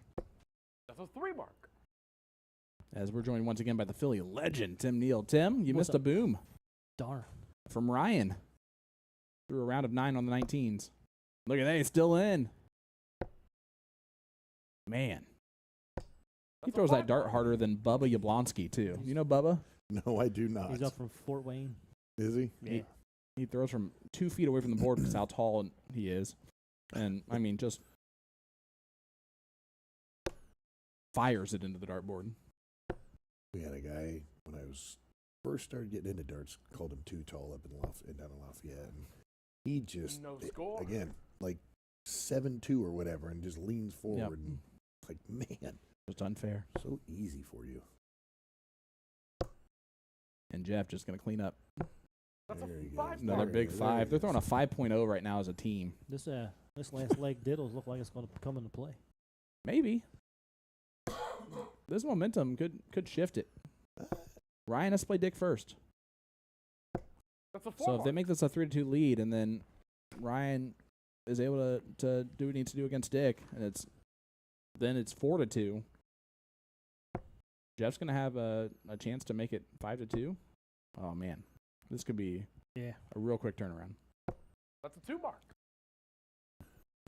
That's a 3 mark. As we're joined once again by the Philly legend, Tim Neal. Tim, you What's missed a boom Darn. from Ryan. Threw a round of 9 on the 19s. Look at that, he's still in. Man. He That's a throws that 5 dart mark. harder than Bubba Yablonsky, too. You know Bubba? No, I do not. He's up from Fort Wayne. Is he? Yeah. He throws from 2 feet away from the board because how tall he is. And, I mean, just fires it into the dartboard. We had a guy when I was first started getting into darts, called him too tall up in down in Lafayette, and he just No score. again like 7-2 or whatever, and just leans forward and it's like, man, Just unfair. so easy for you. And Jeff just going to clean up. That's There a you go. 5. Another There big it is. 5. They're There it throwing a is. 5.0 right now as a team. This last leg diddles look like it's going to come into play. Maybe. This momentum could shift it. Ryan has to play Dick first. That's a 4. So if they make this a 3-2 lead, and then Ryan is able to do what he needs to do against Dick, and it's 4-2. Jeff's gonna have a chance to make it 5-2. Oh man, this could be a real quick turnaround. That's a 2 mark.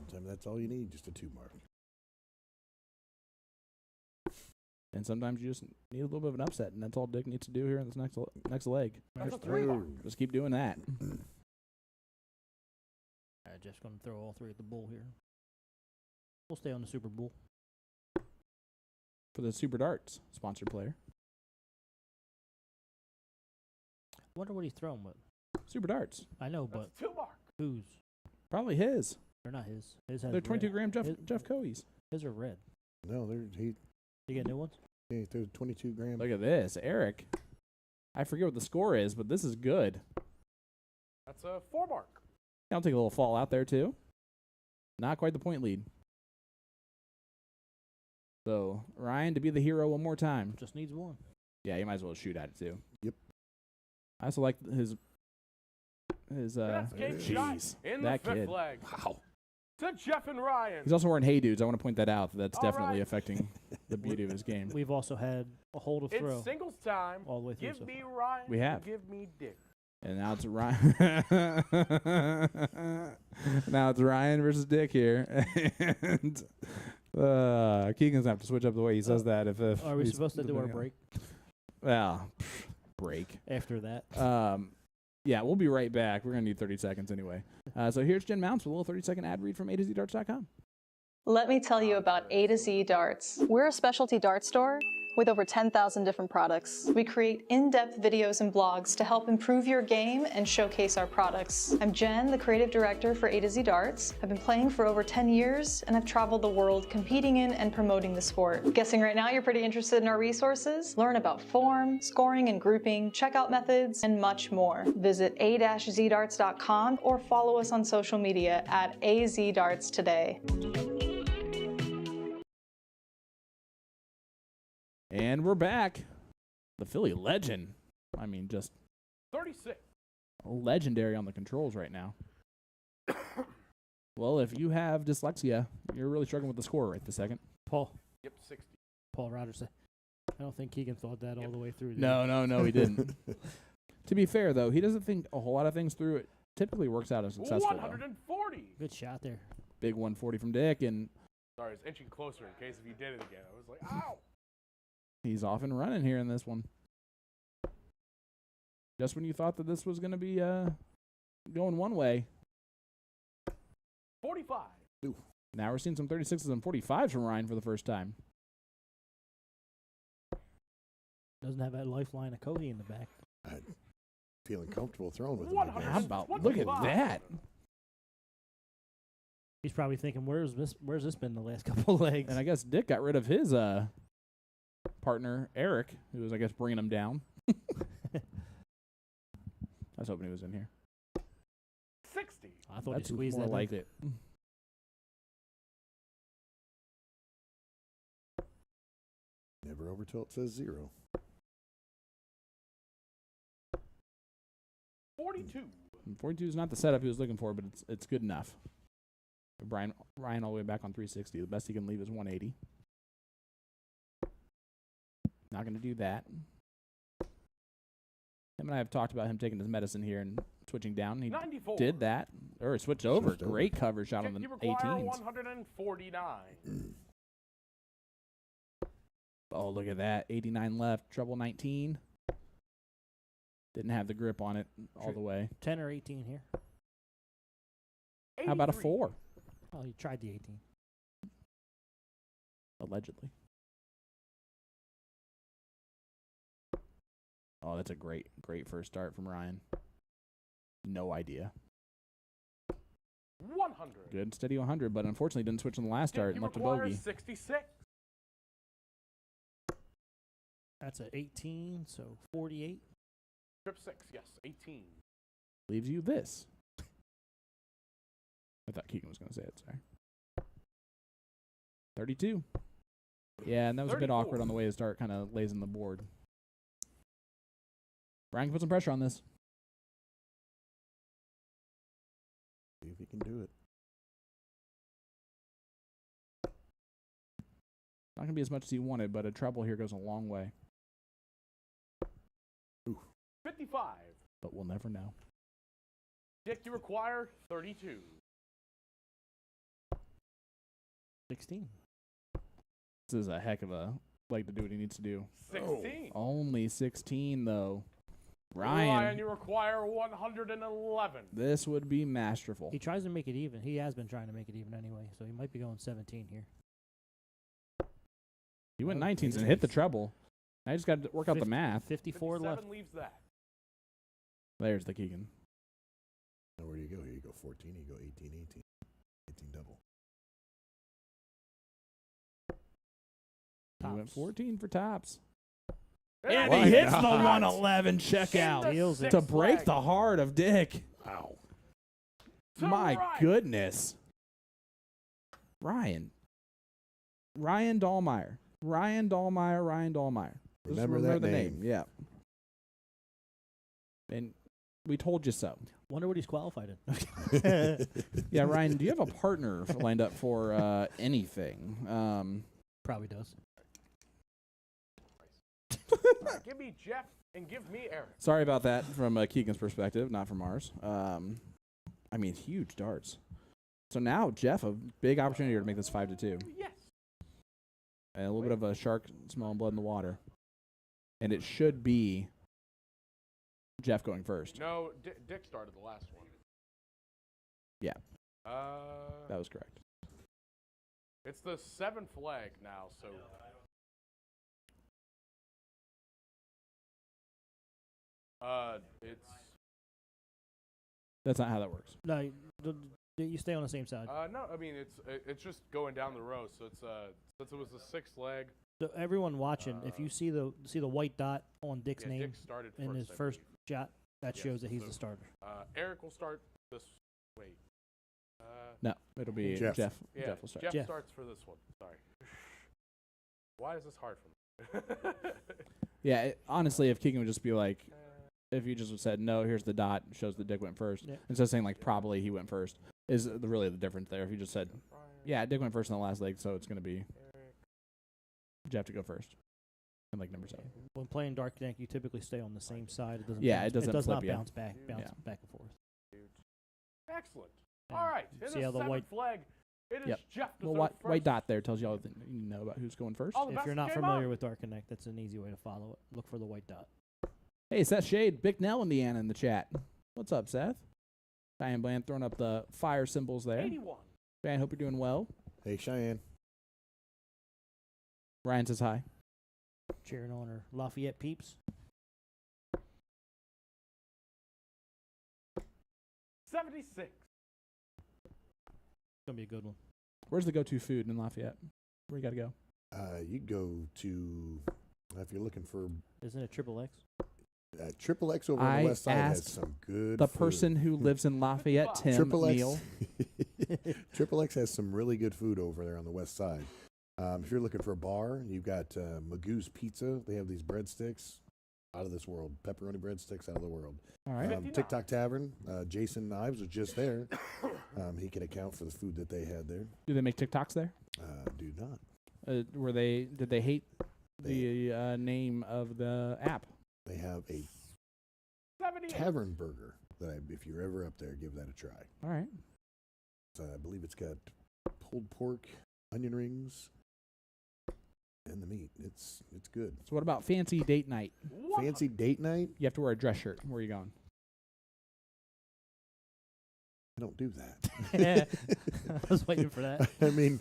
Sometimes that's all you need, just a 2 mark. And sometimes you just need a little bit of an upset, and that's all Dick needs to do here in this next leg. That's a 3 mark. Just keep doing that. Jeff's going to throw all 3 at the bull here. We'll stay on the Super Bowl. For the Super Darts sponsored player. Wonder what he's throwing with. Super Darts. I know, That's but a 2 mark. whose? Probably his. They're not his. His has They're 22 red. gram His- Jeff Cohees. His are red. No, he You get new ones? threw 22 grams. Look at this. Eric. I forget what the score is, but this is good. That's a 4 mark. I'll take a little fall out there, too. Not quite the point lead. So, Ryan to be the hero one more time. Just needs one. Yeah, you might as well shoot at it, too. Yep. I also like his That's Kate Shot jeez, in the that 5th kid. leg. Wow. To Jeff and Ryan. He's also wearing Hey Dudes. I want to point that out. That's All definitely right. affecting the beauty of his game. We've also had a hold of throw It's singles time. all the way through. Give so me Ryan. We have. Give me Dick. And now it's Ryan. Now it's Ryan versus Dick here. And Keegan's gonna have to switch up the way he says that. If Are we he's supposed to do our depending on- break Well, break. after that? Yeah, we'll be right back. We're gonna need 30 seconds anyway. So here's Jen Mounts with a little 30-second ad read from A2ZDarts.com. Let me tell you about A to Z Darts. We're a specialty dart store with over 10,000 different products. We create in-depth videos and blogs to help improve your game and showcase our products. I'm Jen, the creative director for A to Z Darts. I've been playing for over 10 years and I've traveled the world competing in and promoting the sport. Guessing right now you're pretty interested in our resources? Learn about form, scoring and grouping, checkout methods, and much more. Visit a-zdarts.com or follow us on social media at azdarts today. And we're back. The Philly legend. I mean, just 36. legendary on the controls right now. Well, if you have dyslexia, you're really struggling with the score right this second. Paul Yep, 60. Rogers said, I don't think Keegan thought that all the way through. did he? No, he didn't. To be fair, though, he doesn't think a whole lot of things through. It typically works out as successful. Though. 140. Good shot there. Big 140 from Dick, and Sorry, it's inching closer in case if you did it again. I was like, ow. he's off and running here in this one. Just when you thought that this was going to be going one way, 45. now we're seeing some 36s and 45s from Ryan for the first time. Doesn't have that lifeline of Cohee in the back. I'm feeling comfortable throwing with him. I 100. guess. How about, look at 25. that. He's probably thinking, where's this been the last couple of legs? And I guess Dick got rid of his partner, Eric, who was, I guess, bringing him down. I was hoping he was in here. 60. I thought That's he squeezed more that like in. it. Never over till it says 0. 42. And 42 is not the setup he was looking for, but it's good enough. Ryan all the way back on 360. The best he can leave is 180. Not going to do that. Him and I have talked about him taking his medicine here and switching down. He 94. did that. Or he switched over. Switched over. Great cover shot on the You require 18s. 149. Oh, look at that. 89 left. Treble 19. Didn't have the grip on it all the way. 10 or 18 here. How about a 83. 4? Oh, he tried the 18. Allegedly. Oh, that's a great first start from Ryan. No idea. 100. Good, steady 100, but unfortunately didn't switch on the last start and You left a require bogey. 66. That's an 18, so 48. Trip 6, yes, 18. Leaves you this. I thought Keegan was going to say it, sorry. 32. Yeah, and that was a bit 34. awkward on the way to start, kind of lays in the board. Brian can put some pressure on this. See if he can do it. Not going to be as much as he wanted, but a treble here goes a long way. 55. But we'll never know. Dick, you require 32. 16. This is a heck of a leg to do what he needs to do. 16. Only 16, though. Ryan, you require 111. This would be masterful. He tries to make it even. He has been trying to make it even anyway, so he might be going 17 here. He went 19s and hit the treble. I just got to work out the math. 54 left. 57 leaves that. There's the Keegan. Now where do you go? Here you go 14, you go 18, 18. 18 double. He went Tops. 14 for tops. And he Why hits the not? 111 checkout Steals it. to break the heart of Dick. Wow. My goodness. Ryan Dallmier. Ryan Dallmier. Just Remember that the name. Yeah. And we told you so. Wonder what he's qualified in. Yeah, Ryan, do you have a partner lined up for anything? Probably does. Give me Jeff and give me Eric. Sorry about that from Keegan's perspective, not from ours. I mean, huge darts. So now, Jeff, a big opportunity here to make this 5-2. Yes. And a little bit of a shark smelling blood in the water. And it should be Jeff going first. No, Dick started the last one. Yeah. That was correct. It's the 7th leg now, so. It's. That's not how that works. No, you stay on the same side. No, I mean it's just going down the row. So it's since it was the 6th leg. So everyone watching, if you see the white dot on Dick's Yeah, name Dick started in first, his I first believe. shot, that Yes, shows that he's so, the starter. Eric will start this. Wait. No, it'll be Jeff. Jeff. Yeah, Jeff will start. Jeff Jeff. starts for this one. Sorry. Why is this hard for me? Yeah, honestly, if Keegan would just be like, if you just said, no, here's the dot, shows that Dick went first, Yeah. instead of saying, like, probably he went first, is really the difference there. If you just said, yeah, Dick went first in the last leg, so it's going to be Jeff to go first. And, like, number 7. When playing Dark Deck, you typically stay on the same side. It doesn't. Yeah, bounce, it doesn't does flip not you. bounce back Yeah. back and forth. Excellent. And All right. In see the how the 7th white. leg, it is Yep. Jeff to Well, throw white first. dot there tells you all that you know about who's going first. Oh, the If best you're not came familiar up. with Dark Connect, that's an easy way to follow it. Look for the white dot. Hey, Seth Shade, Bicknell, Indiana in the chat. What's up, Seth? Diane Bland throwing up the fire symbols there. 81. Diane, hope you're doing well. Hey, Cheyenne. Ryan says hi. Cheering on her Lafayette peeps. 76. Gonna be a good one. Where's the go-to food in Lafayette? Where you got to go? You go to, if you're looking for Isn't it Triple X? Triple X over on I the west side has asked some good The food. person who lives in Lafayette, Tim Triple Neal. X. Triple X has some really good food over there on the west side. If you're looking for a bar, you've got Magoo's Pizza. They have these breadsticks out of this world. Pepperoni breadsticks out of the world. All right. 59. TikTok Tavern. Jason Ives was just there. He can account for the food that they had there. Do they make TikToks there? Do not. Did they hate the name of the app? They have a 78. tavern burger that if you're ever up there, give that a try. All right. I believe it's got pulled pork, onion rings, and the meat. It's good. So what about fancy date night? Fancy date night? You have to wear a dress shirt. Where are you going? I don't do that. I was waiting for that. I mean,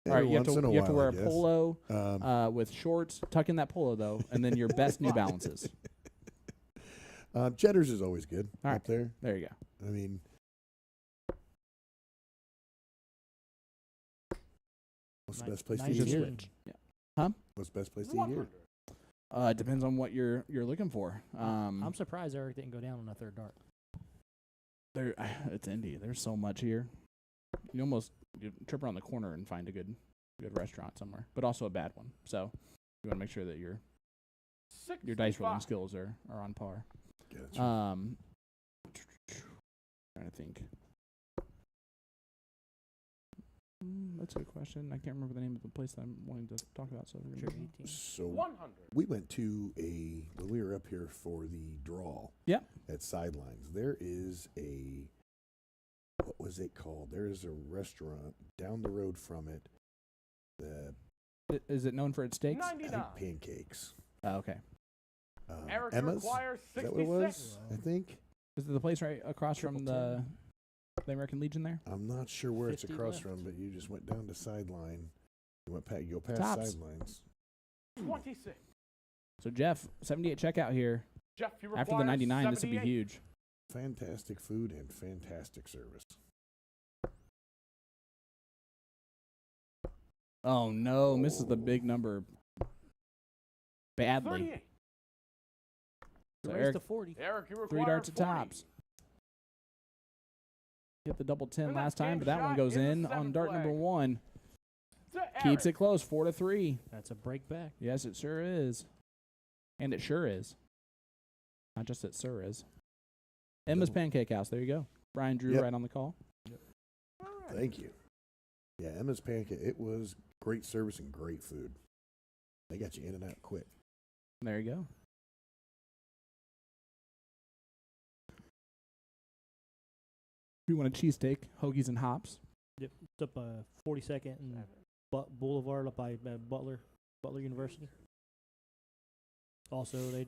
All right, every you have once in a to while, wear I a guess. polo with shorts. Tuck in that polo though, and then your best New Balances. Cheddar's is always good All up right. there. There you go. I mean, what's the best place to eat here? Yeah. Huh? What's the best place to eat here? It depends on what you're looking for. I'm surprised Eric didn't go down on a third dart. It's Indy. There's so much here. You trip around the corner and find a good restaurant somewhere, but also a bad one. So you want to make sure that your dice rolling skills are on par. Gotcha. Trying to think. That's a good question. I can't remember the name of the place that I'm wanting to talk about. So we're gonna So 100. we went to when we were up here for the draw. Yep. At Sidelines, there is what was it called? There is a restaurant down the road from it. Is it known for its steaks? 99. Pancakes. Oh, okay. Eric Emma's? requires Is 66. that what it was? I think. Is it the place right across from the American Legion there? I'm not sure where it's 50 across left. from, but you just went down to Sideline. You go past Tops. Sidelines. 26. So Jeff, 78 checkout here. Jeff, you require After the 99, this would be 78. huge. Fantastic food and fantastic service. Oh no, misses the big number badly. 38. So Raise Eric, to 40. Eric, you require 3 darts at 40. tops. Hit the double 10 And that last time, game but that one shot goes in the in on seventh dart number leg. 1. To Keeps Eric. it close, 4-3. That's a break back. Yes, it sure is. And it sure is. Not just it sure is. Emma's Double. Pancake House. There you go. Brian Drew Yep. right on the call. All right. Thank you. Yeah, Emma's Pancake. It was great service and great food. They got you in and out quick. There you go. If you want a cheesesteak, hoagies and hops. Yep. It's up 42nd and Boulevard up by Butler University. Also, they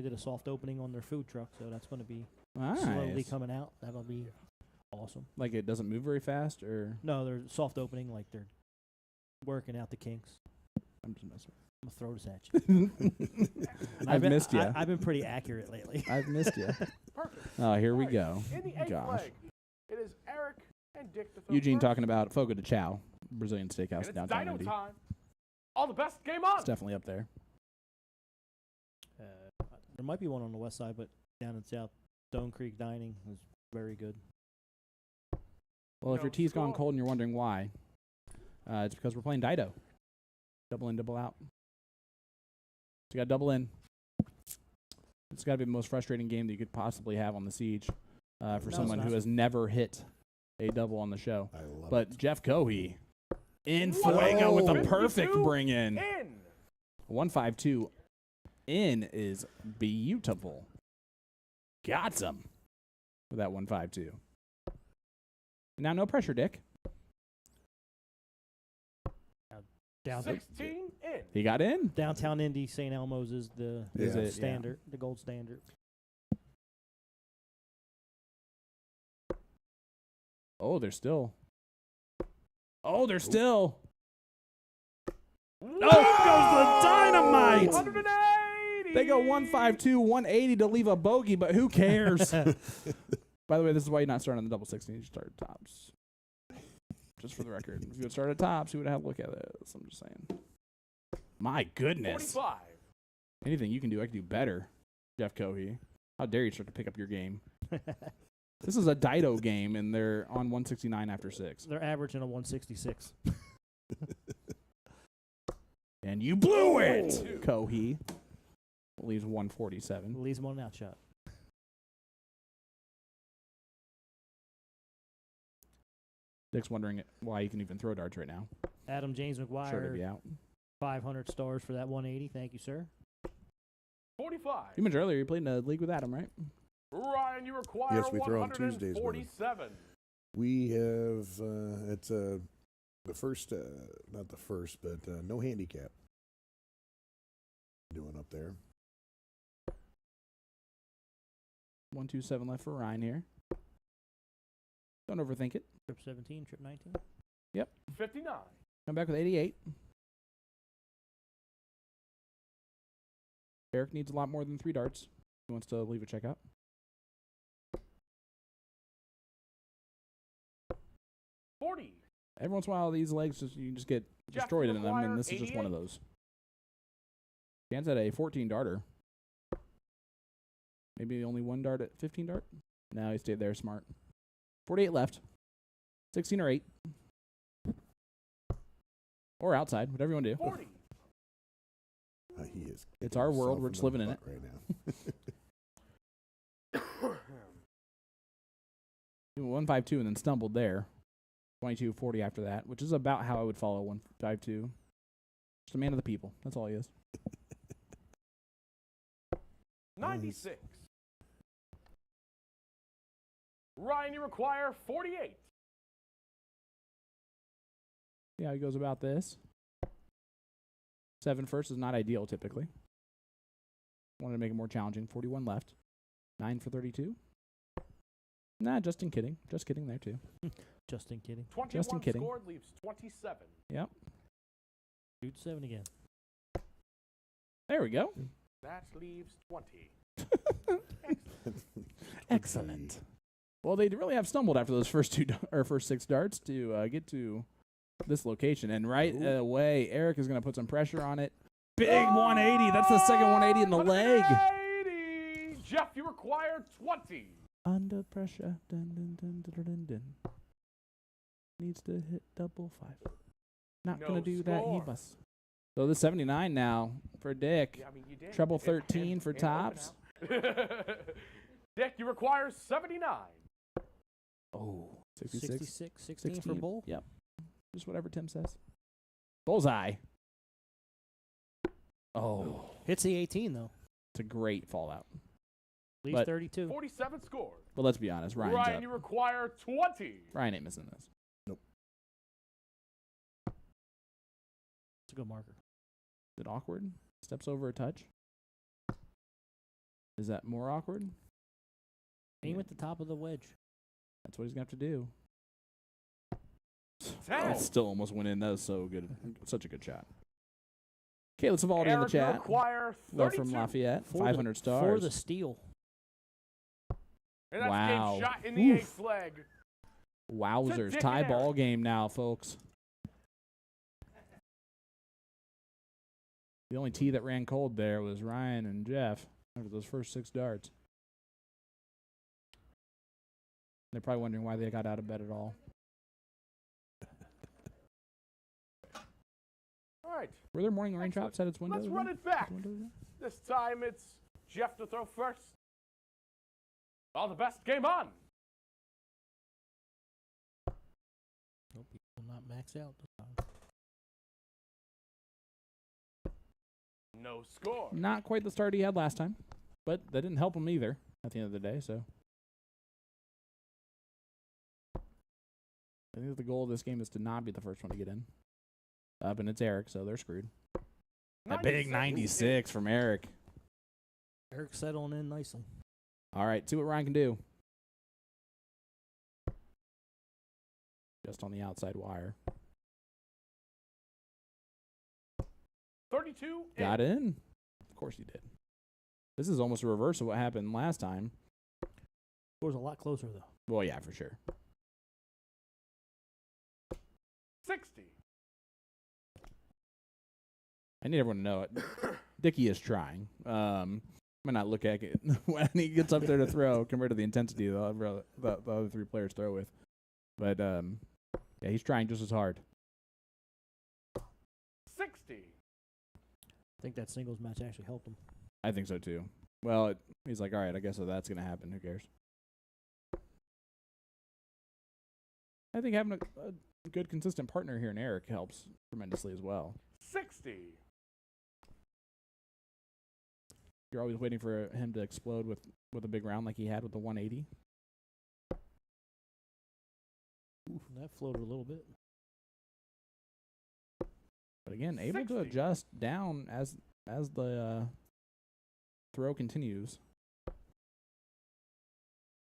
did a soft opening on their food truck, so that's going to be slowly Nice. coming out. That'll be awesome. Like it doesn't move very fast, or No, they're soft opening, like they're working out the kinks. I'm just messing. I'm going to throw this at you. And I've missed you. I've been pretty accurate lately. I've missed you. Perfect. Oh, here we All go. right. In the 8th Gosh. leg, it is Eric and Dick to throw Eugene first. talking about Fogo de Chao, Brazilian And steakhouse it's downtown Dino Indy. time. All the best. Game on. It's definitely up there. There might be one on the west side, but down in south, Stone Creek Dining is very good. Well, if No your tea's gone score. cold and you're wondering why, it's because we're playing Dido. Double in, double out. So you got double in. It's got to be the most frustrating game that you could possibly have on the Siege for No, it's someone who not. has never hit a double on the show. I love But it. Jeff Cohee in Whoa. Fuego with a 52 perfect bring in. In. 152 in is beautiful. Got some with that 152. Now no pressure, Dick. Downtown 16 in. He got in. Downtown Indy, St. Elmo's is the Is Yeah. it? standard, the gold standard. Oh, they're still. Oh, they're still. Wow. goes the dynamite! 180. They go 152, 180 to leave a bogey, but who cares? By the way, this is why you're not starting on the double 16. You start at tops. Just for the record. If you had started at tops, you would have a look at this. I'm just saying. My goodness. 45. Anything you can do, I can do better, Jeff Cohee. How dare you start to pick up your game? This is a Dido game, and they're on 169 after 6. They're averaging a 166. And you blew it, Oh. Cohee. Leaves 147. Leaves one out shot. Dick's wondering why he can even throw darts right now. Adam James Sure to McGuire, be out. 500 stars for that 180. Thank you, sir. 45. You mentioned earlier you played in a league with Adam, right? Ryan, you require Yes, we throw on Tuesdays with him. 147. We have it's the first, not the first, but no handicap doing up there. 127 left for Ryan here. Don't overthink it. Trip 17, trip 19. 59. Come back with 88. Eric needs a lot more than 3 darts. He wants to leave a checkout. $40. Every once in a while, these legs you just get Jeff, destroyed you in them, require and this is just one of 88. those. Chance at a 14 darter. Maybe only one dart at 15 dart. No, he stayed there smart. 48 left. 16 or 8. Or outside, whatever you want to do. 40. He is. It's our world. We're just living in it. Right now. He went 152 and then stumbled there. 22-40 after that, which is about how I would follow 152. Just a man of the people. That's all he is. 96. Ryan, you require 48. See how he goes about this. 7 first is not ideal typically. Wanted to make it more challenging. 41 left. 9 for 32. Nah, just kidding. Just kidding there too. Justin kidding. 21 kidding. scored leaves 27. Yep. Shoot 7 again. There we go. That leaves 20. Excellent. Well, they really have stumbled after those first 6 darts to get to this location, and right away, Eric is going to put some pressure on it. Big 180. That's the second 180 in the leg. 180. Jeff, you require 20. Under pressure. Dun, dun, dun, dun, dun, dun. Needs to hit double 5. Not going to do that. He busts. So the 79 now for Dick. Yeah, I mean, you did. Treble 13 for tops. Dick, you require 79. Oh, 66. 16 for Bull. Yep. Just whatever Tim says. Bullseye. Oh. Hits the 18, though. It's a great fallout. Leaves But- 32. 47 scored. But let's be honest, Ryan's Ryan, up. you require 20. Ryan ain't missing this. It's a good marker. Is it awkward? Steps over a touch. Is that more awkward? Aim Yeah. at the top of the wedge. That's what he's going to have to do. 10. It still almost went in. That was so good. Such a good shot. Okay, let's Valdi in the Eric, you chat. require 32. Love from Lafayette. 500 stars. For the steal. And that's Wow. game shot in the Oof. 8th leg. Wowzers. Dick Tie and ball Eric. game now, folks. The only tee that ran cold there was Ryan and Jeff after those first 6 darts. They're probably wondering why they got out of bed at all. All right. Were there morning raindrops at its window? Let's run it back. Window? This time it's Jeff to throw first. All the best. Game on. Hope he will not max out this time. No score. Not quite the start he had last time, but that didn't help him either at the end of the day, so. I think the goal of this game is to not be the first one to get in. And it's Eric, so they're screwed. That big 96 from Eric. Eric settling in nicely. All right, see what Ryan can do. Just on the outside wire. 32. Got in. Of course he did. This is almost a reverse of what happened last time. Score's a lot closer, though. Well, yeah, for sure. 60. I need everyone to know it. Dickie is trying. Might not look at it when he gets up there to throw compared to the intensity the other 3 players throw with. But, yeah, he's trying just as hard. 60. I think that singles match actually helped him. I think so, too. Well, he's like, all right, I guess if that's going to happen, who cares? I think having a good, consistent partner here in Eric helps tremendously as well. 60. You're always waiting for him to explode with a big round like he had with the 180. Ooh, that floated a little bit. But again, able 60. to adjust down as the throw continues.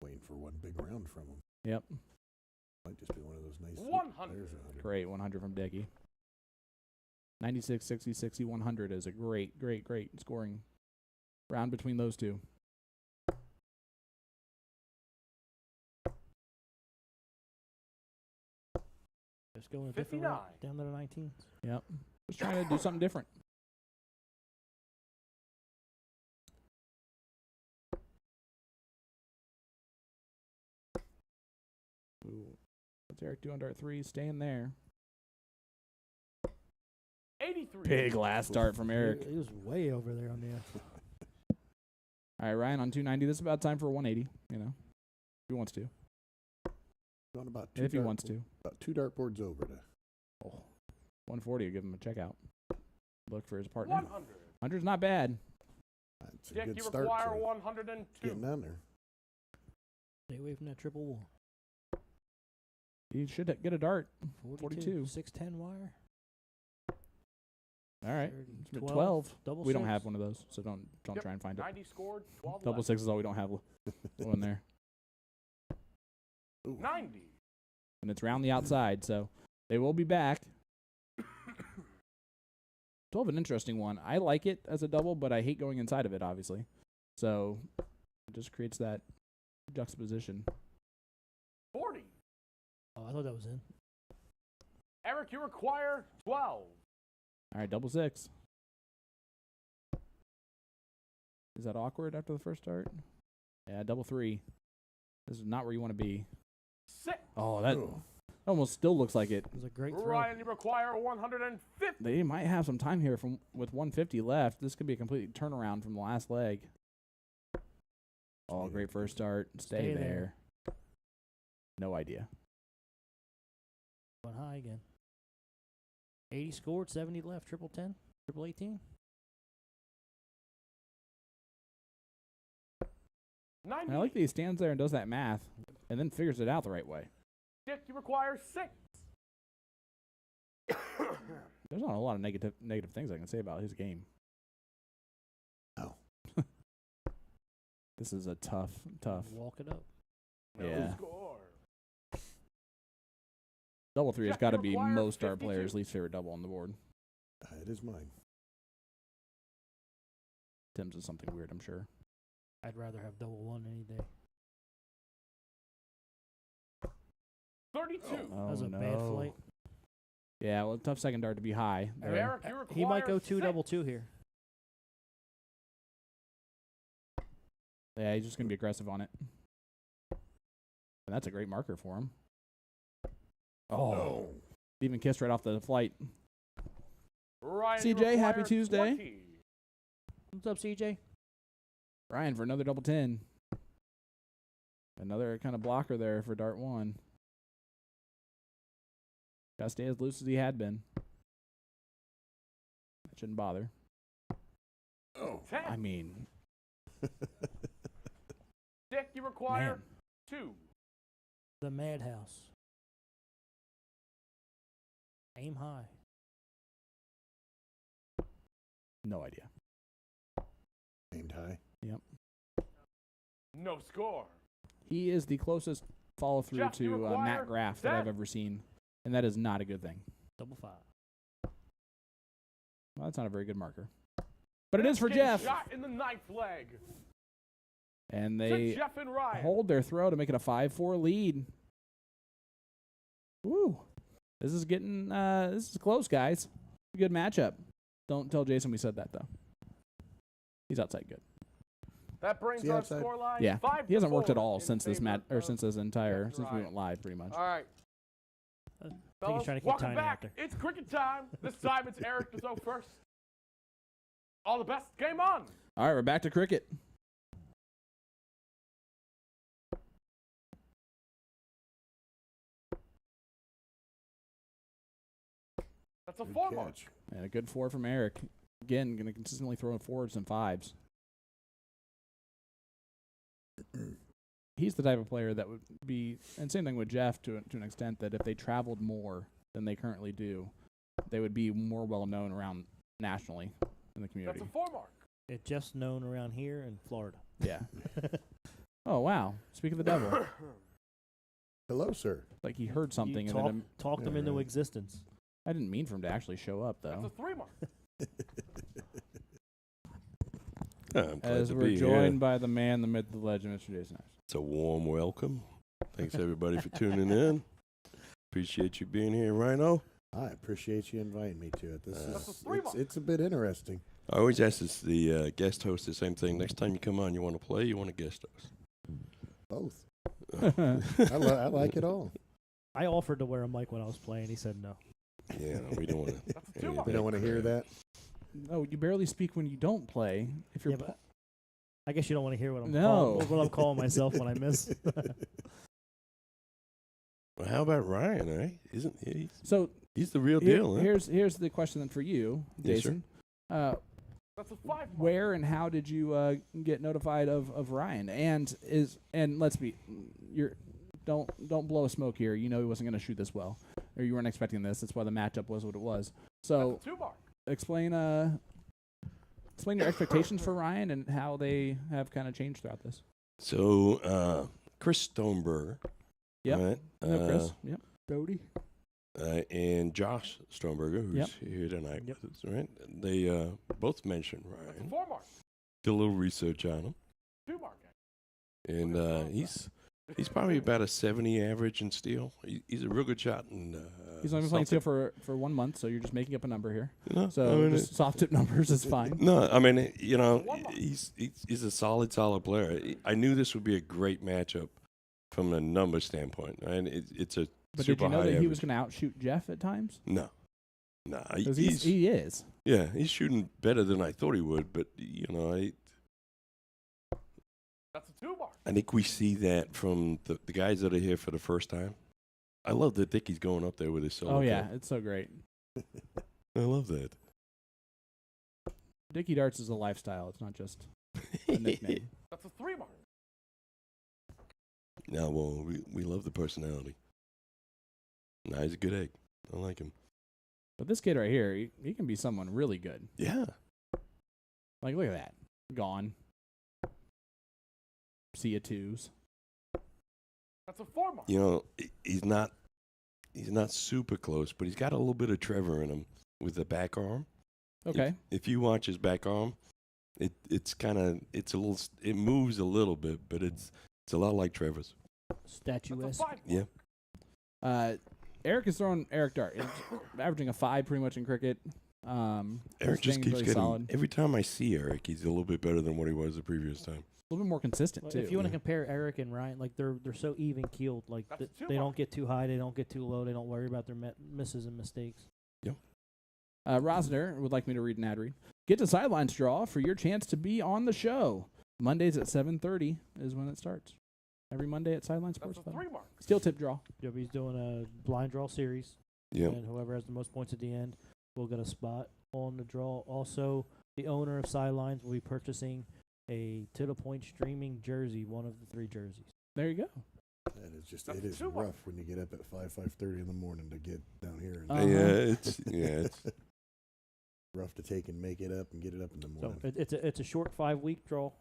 Waiting for one big round from him. Yep. Might just be one of those nice. 100. There's 100. Great 100 from Dickey. 96, 60, 60, 100 is a great scoring round between those two. Just going a different 59. route, down to the 19s. Yep. Just trying to do something different. Ooh. What's Eric do on dart 3? Staying there. 83. Big last dart from Eric. He was way over there on the All right, Ryan on 290. This is about time for a 180, you know, if he wants to. Going about If he wants to. About 2 dartboards over to. Oh, 140 will give him a checkout. Look for his partner. 100. 100's not bad. That's a Dick, good you start require to 102. getting down there. Stay away from that triple one. He should get a dart. 42. 610 wire. All right. 30, 12. Double We don't six. have one of those, so don't Yep. try and find it. 90 scored, 12 Double left. 6 is all we don't have one there. Ooh. 90. And it's round the outside, so they will be back. 12, an interesting one. I like it as a double, but I hate going inside of it, obviously. So it just creates that juxtaposition. 40. Oh, I thought that was in. Eric, you require 12. All right, double 6. Is that awkward after the first start? Yeah, double 3. This is not where you want to be. 6. Oh, that almost still looks like it. It was a great throw. Ryan, you require 150. They might have some time here with 150 left. This could be a complete turnaround from the last leg. Oh, great first start. Stay Stay there. No idea. Went high again. 80 scored, 70 left, triple 10, triple 18. 90. I like that he stands there and does that math and then figures it out the right way. Dick, you require 6. There's not a lot of negative things I can say about his game. No. This is a tough. Walk it up. No Yeah. score. Double 3 has Jeff, got to you be require most our 52. players' least favorite double on the board. It is mine. Tim's is something weird, I'm sure. I'd rather have double one any day. 32. Oh, That was a no. bad flight. Yeah, well, tough second dart to be high. And there. Eric, you require He might go 2 6. double 2 here. Yeah, he's just going to be aggressive on it. And that's a great marker for him. Oh. No. Even kissed right off the flight. Ryan, you CJ, happy require Tuesday. 20. What's up, CJ? Ryan for another double 10. Another kind of blocker there for dart 1. Got to stay as loose as he had been. That shouldn't bother. Oh. 10. I mean, Dick, you require man. 2. The madhouse. Aim high. No idea. Aimed high. Yep. No score. He is the closest follow through Jeff, you to require Matt Graff that I've 10. ever seen, and that is not a good thing. Double 5. Well, that's not a very good marker. But it is for Getting Jeff. Shot in the ninth leg. And To they Jeff and Ryan. hold their throw to make it a 5-4 lead. Woo. This is getting, this is close, guys. Good matchup. Don't tell Jason we said that, though. He's outside good. That brings See our outside? scoreline. Yeah. 5 He hasn't worked at to 4 all in since this favor of since this entire, Jeff and since we Ryan. went live, pretty much. All right. I think Fellas, he's trying to keep welcome timing back. out there. It's cricket time. This time it's Eric to go first. All the best. Game on. All right, we're back to cricket. That's a Good 4 mark. catch. And a good 4 from Eric. Again, going to consistently throw 4s and 5s. He's the type of player that would be, and same thing with Jeff to an extent, that if they traveled more than they currently do, they would be more well known around nationally in the community. That's a 4 mark. It's just known around here in Florida. Yeah. Oh, wow. Speak of the devil. Hello, sir. Like he heard something You and then talk them Yeah, into right. existence. I didn't mean for him to actually show up, That's though. a 3 mark. I'm glad As to we're be joined here. by the man, the myth, the legend, Mr. Jason Ives. It's a warm welcome. Thanks everybody for tuning in. Appreciate you being here, Rhino. I appreciate you inviting me to it. This That's a is 3 mark. it's a bit interesting. I always ask the guest host the same thing. Next time you come on, you want to play, you want to guest host. Both. I like it all. I offered to wear a mic when I was playing. He said no. Yeah, we don't want to. That's a 2 mark. We don't want to hear that. No, you barely speak when you don't play. If you're Yeah, but I guess you don't want to hear what I'm No. calling, what I'm calling myself when I miss. Well, how about Ryan? Isn't he? so He's the real deal. Huh? here's the question then for you, Yes, sir. Jason. That's a 5 mark. Where and how did you get notified of Ryan? And let's be, don't blow smoke here. You know he wasn't going to shoot this well, or you weren't expecting this. That's why the matchup was what it was. So That's a 2 mark. explain your expectations for Ryan and how they have kind of changed throughout this. So, Chris Stoneberger. Yep. Right? No, Chris. Yep. Brody. And Josh Stoneberger, who's Yep. here tonight Yep. with us, right? They both mentioned That's a Ryan. 4 mark. Did a little research on him. 2 mark. And he's probably about a 70 average in steel. He's a real good shot. And He's only been playing steel for 1 month, so you're just making up a number here. No, So I mean, just soft tip numbers is fine. No, I mean, he's a solid player. I knew this would be a great matchup from a number standpoint, and it's a But super did you know high that he average. was going to outshoot Jeff at times? No, Because he's he is. yeah, he's shooting better than I thought he would. But That's a 2 mark. I think we see that from the guys that are here for the first time. I love that Dickie's going up there with his solo. Oh, yeah. cup. It's so great. I love that. Dickie Darts is a lifestyle. It's not just a nickname. That's a 3 mark. No, well, we love the personality. Nah, he's a good egg. I like him. But this kid right here, he can be someone really good. Yeah. Like, look at that. Gone. See ya twos. That's a 4 mark. He's not super close, but he's got a little bit of Trevor in him with the back arm. Okay. If you watch his back arm, it moves a little bit, but it's a lot like Trevor's. Statuesque. That's a 5 mark. Yeah. Eric is throwing Eric Dart. He's averaging a 5 pretty much in cricket. Eric just keeps really getting. solid. Every time I see Eric, he's a little bit better than what he was the previous time. A little bit more consistent, Well, too. if you want to compare Eric and Ryan, like they're so even keeled. Like That's a 2 they mark. don't get too high, they don't get too low, they don't worry about their misses and mistakes. Rosner would like me to read an ad read. Get to Sidelines Draw for your chance to be on the show. Mondays at 7:30 is when it starts. Every Monday at Sideline Sports That's a Club. 3 mark. Steel tip draw. Yep, he's doing a blind draw series, Yeah. and whoever has the most points at the end will get a spot on the draw. Also, the owner of Sidelines will be purchasing a To The Point streaming jersey, one of the 3 jerseys. There you go. That is just That's it is too much. rough when you get up at 5:30 in the morning to get down here. And Uh-huh. It's rough to take and make it up and get it up in the So morning. it's a short 5-week draw,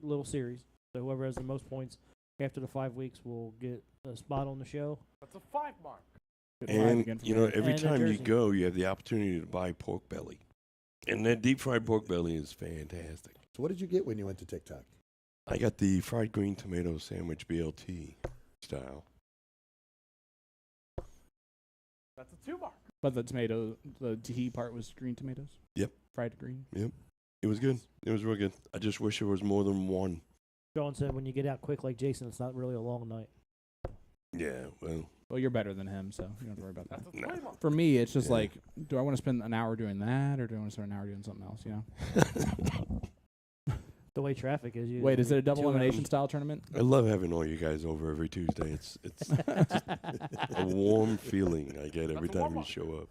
little series. So whoever has the most points after the 5 weeks will get a spot on the show. That's a 5 mark. Good five and again from every And a time you jersey. go, you have the opportunity to buy pork belly, and that deep fried pork belly is fantastic. So what did you get when you went to TikTok? I got the fried green tomato sandwich BLT style. That's a 2 mark. But the tahini part was green tomatoes? Yep. Fried green? It was good. It was real good. I just wish there was more than one. John said when you get out quick like Jason, it's not really a long night. Yeah, well, Well, you're better than him, so you don't have to worry about that. That's a 3 mark. For me, it's just Yeah. like, do I want to spend an hour doing that, or do I want to spend an hour doing something else, you know? The way traffic is, you Wait, is it a double 2 elimination hours. style tournament? I love having all you guys over every Tuesday. It's a warm feeling I get every That's a time you warm-up. show up.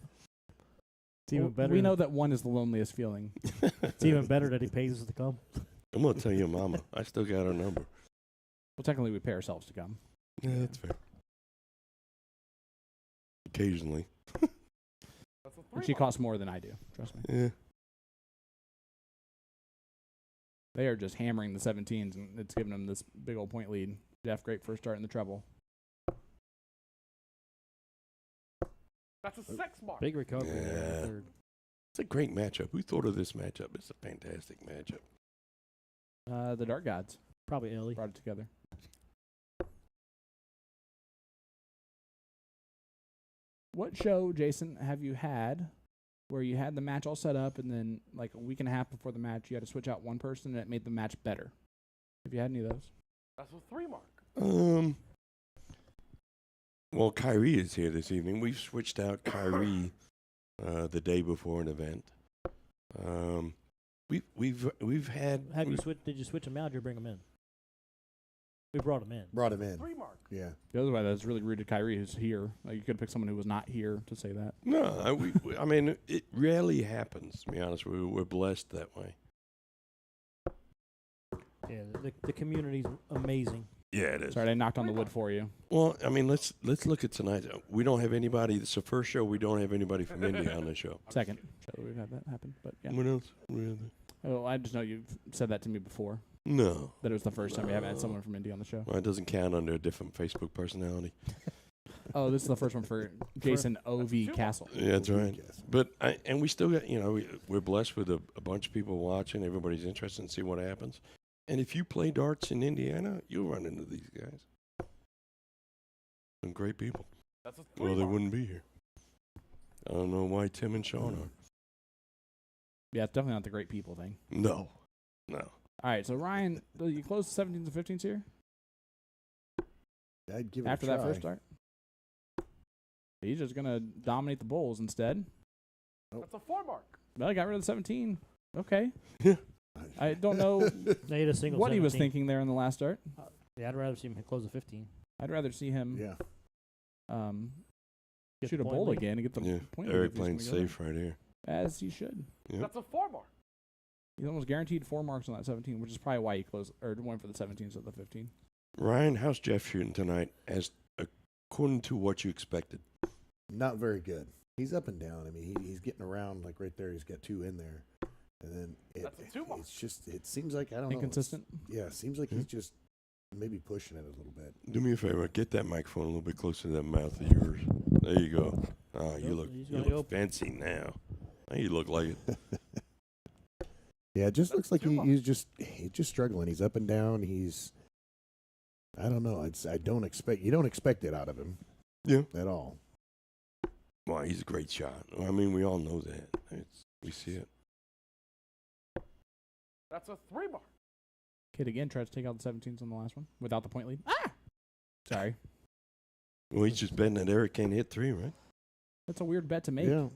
It's even better. We know that one is the loneliest feeling. It's even better that he pays us to come. I'm gonna tell your mama. I still got her number. Well, technically, we pay ourselves to come. Yeah, that's fair. Occasionally. That's a 3 And she mark. costs more than I do. Trust me. Yeah. They are just hammering the 17s, and it's giving them this big old point lead. Jeff, great first start in the treble. That's a 6 mark. Big recovery there in Yeah. the third. It's a great matchup. Who thought of this matchup? It's a fantastic matchup. The Dark Gods Probably Ellie. brought it together. What show, Jason, have you had where you had the match all set up, and then like a week and a half before the match, you had to switch out one person, and it made the match better? Have you had any of those? That's a 3 mark. Well, Kyrie is here this evening. We've switched out Kyrie the day before an event. We've had. Did you switch him out or did you bring him in? We brought him in. Brought him in. 3 mark. Yeah. The other way, that's really rude to Kyrie, who's here. Like, you could have picked someone who was not here to say that. No, I mean, it rarely happens, to be honest. We're blessed that way. Yeah, the community's amazing. Yeah, it is. Sorry, I knocked on the wood for you. Well, I mean, let's look at tonight. We don't have anybody. It's the first show we don't have anybody from India on the show. Second show that we've had that happen, but yeah. What else? Really? Oh, I just know you've said that to me before. No. That it was the first time we haven't had someone from India on the show. Well, it doesn't count under a different Facebook personality. Oh, this is the first one for Jason O.V. Castle. Yeah, that's right. But and we still got, we're blessed with a bunch of people watching. Everybody's interested in see what happens. And if you play darts in Indiana, you'll run into these guys. Some great people. That's a 3 Well, they mark. wouldn't be here. I don't know why Tim and Sean are. Yeah, it's definitely not the great people thing. No. All right, so Ryan, you close the 17s and 15s here I'd give it after a try. that first start? He's just going to dominate the bowls instead. That's a 4 mark. Well, he got rid of the 17. Okay. Yeah. I don't know They hit a single. what he was 17. thinking there in the last start. Yeah, I'd rather see him close a 15. I'd rather see him Yeah. Get shoot the a point bowl lead. again and get the Yeah. point lead Eric if he's playing gonna go safe right here. there. As he should. Yep. That's a 4 mark. He's almost guaranteed 4 marks on that 17, which is probably why he closed or went for the 17 instead of the 15. Ryan, how's Jeff shooting tonight as according to what you expected? Not very good. He's up and down. I mean, he's getting around like right there. He's got 2 in there, and then That's a 2 mark. it's just it seems like I don't Inconsistent. know. Yeah, it seems like he's just maybe pushing it a little bit. Do me a favor, get that microphone a little bit closer to that mouth of yours. There you go. Oh, you Nope, look he's you gonna look fancy now. Now you look like it. Yeah, it just looks like too much. he's just struggling. He's up and down. I don't know. You don't expect it out of him. Yeah. At all. Well, he's a great shot. I mean, we all know that. We see it. That's a 3 mark. Kid again tried to take out the 17s on the last one without the point lead. Ah! Sorry. Well, he's just betting that Eric can't hit 3, right? That's a weird bet to make. Yeah.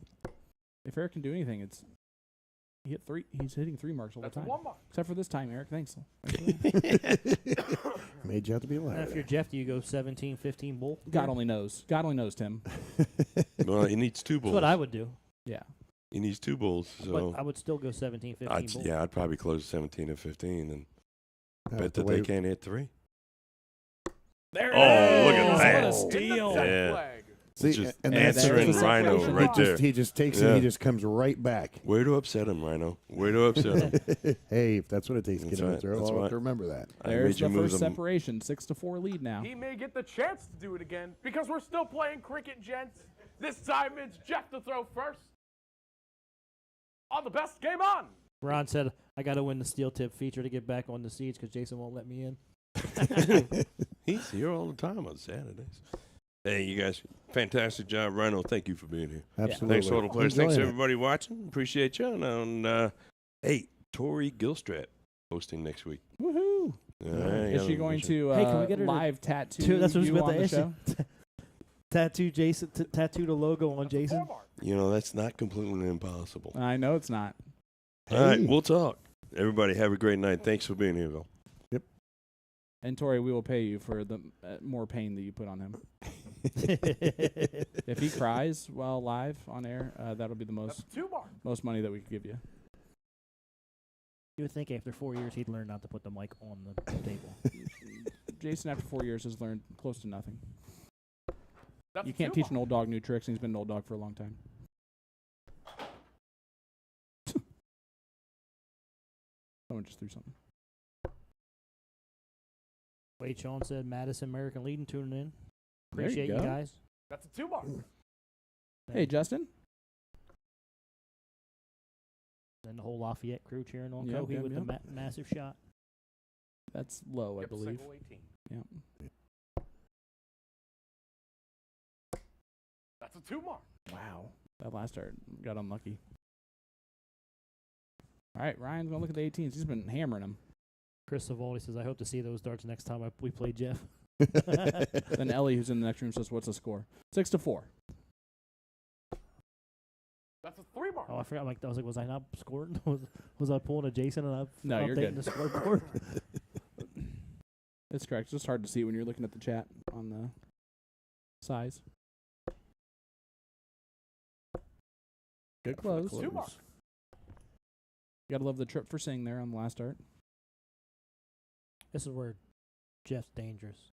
If Eric can do anything, it's he hit 3. He's hitting 3 marks all That's the a time. 1 mark. Except for this time, Eric. Thanks. Thanks for that. Made you have to be alive. And if you're Jeff, do you go 17, 15 bull? God only knows. God only knows, Tim. Well, he needs 2 That's bulls. what I would do. Yeah. He needs 2 bulls. So But I would still go 17, 15 bull. yeah, I'd probably close 17 and 15 and bet the that way- they can't hit 3. There Oh, look at is. that. What a In the steal. death Yeah. flag. See, Just and answering that's the Rhino separation. right there. He just takes it. Yeah. He just comes right back. Way to upset him, Rhino. Way to upset him. Hey, if that's what it takes to That's get him right. to throw, That's I'll have right. to remember that. I There's made you the move first them. separation. 6-4 lead now. He may get the chance to do it again because we're still playing cricket, gents. This time it's Jeff to throw first. On the best game on. Ron said, I got to win the steel tip feature to get back on the siege because Jason won't let me in. He's here all the time on Saturdays. Hey, you guys, fantastic job, Rhino. Thank you for being here. Absolutely. Thanks to all the players. Thanks Enjoying it. everybody watching. Appreciate you. And hey, Tori Gilstrap hosting next week. Woohoo! Is she going to Hey, can we get her to live tattoo That's what I was you about on to the ask show? you. Tattoo Jason, tattoo the logo on Jason. 4 mark. You know, that's not completely impossible. I know it's not. All right, Hey. we'll talk. Everybody have a great night. Thanks for being here, Bill. And Tori, we will pay you for the more pain that you put on him. If he cries while live on air, that'll be the That's most a 2 mark. money that we could give you. You would think after 4 years he'd learn not to put the mic on the table. Jason, after 4 years, has learned close to nothing. That's You a can't 2 teach an old dog new tricks, and he's been an old dog for a long time. Someone just threw something. Wade Sean said Madison American leading tuning in. There you Appreciate you go. guys. That's a 2 mark. Hey, Justin. Then the whole Lafayette crew cheering on Yep, Cohee yep, with yep. the massive shot. That's low, I Yep, believe. single 18. Yep. That's a 2 mark. Wow. That last start got unlucky. All right, Ryan's going to look at the 18s. He's been hammering them. Chris Savaldi says, I hope to see those darts next time we play Jeff. Then Ellie, who's in the next room, says, "What's the score?" 6-4. That's a 3 mark. Oh, I forgot. I was like, was I not scoring? was I pulling a Jason and No, you're updating good. the scoreboard? It's correct. It's just hard to see when you're looking at the chat on the size. Good close. 2 mark. You gotta love the trip for sing there on the last start. This is where Jeff's dangerous.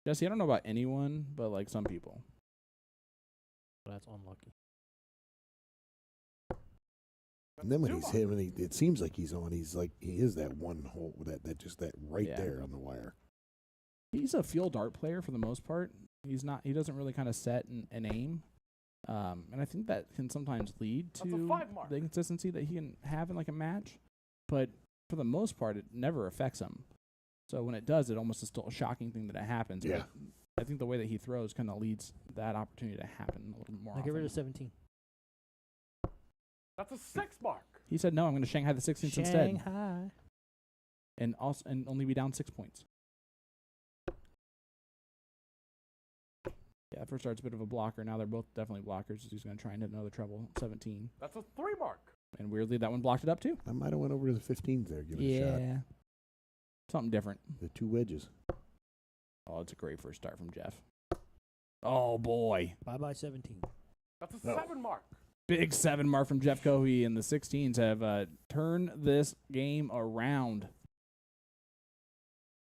Jesse, I don't know about anyone, but like some people. But that's unlucky. And then when he's hit, it seems like he's on. He's like he is that one hole that just that right Yeah. there on the wire. He's a field dart player for the most part. He's not. He doesn't really kind of set and aim. And I think that can sometimes lead That's a to 5 mark. the inconsistency that he can have in like a match. But for the most part, it never affects him. So when it does, it almost is still a shocking thing that it happens. Yeah. But I think the way that he throws kind of leads that opportunity to happen a little more Now often. get rid of 17. That's a 6 mark. He said, "No, I'm going to Shanghai the 16th instead, Shanghai. and only be down 6 points." Yeah, first start's a bit of a blocker. Now they're both definitely blockers. He's going to try and hit another treble, 17. That's a 3 mark. And weirdly, that one blocked it up too. I might have went over to the 15s there, give it a shot. Something different. The 2 wedges. Oh, it's a great first start from Jeff. Oh, boy. Bye-bye 17. That's a 7 mark. Big 7 mark from Jeff Cohee, and the 16s have turned this game around.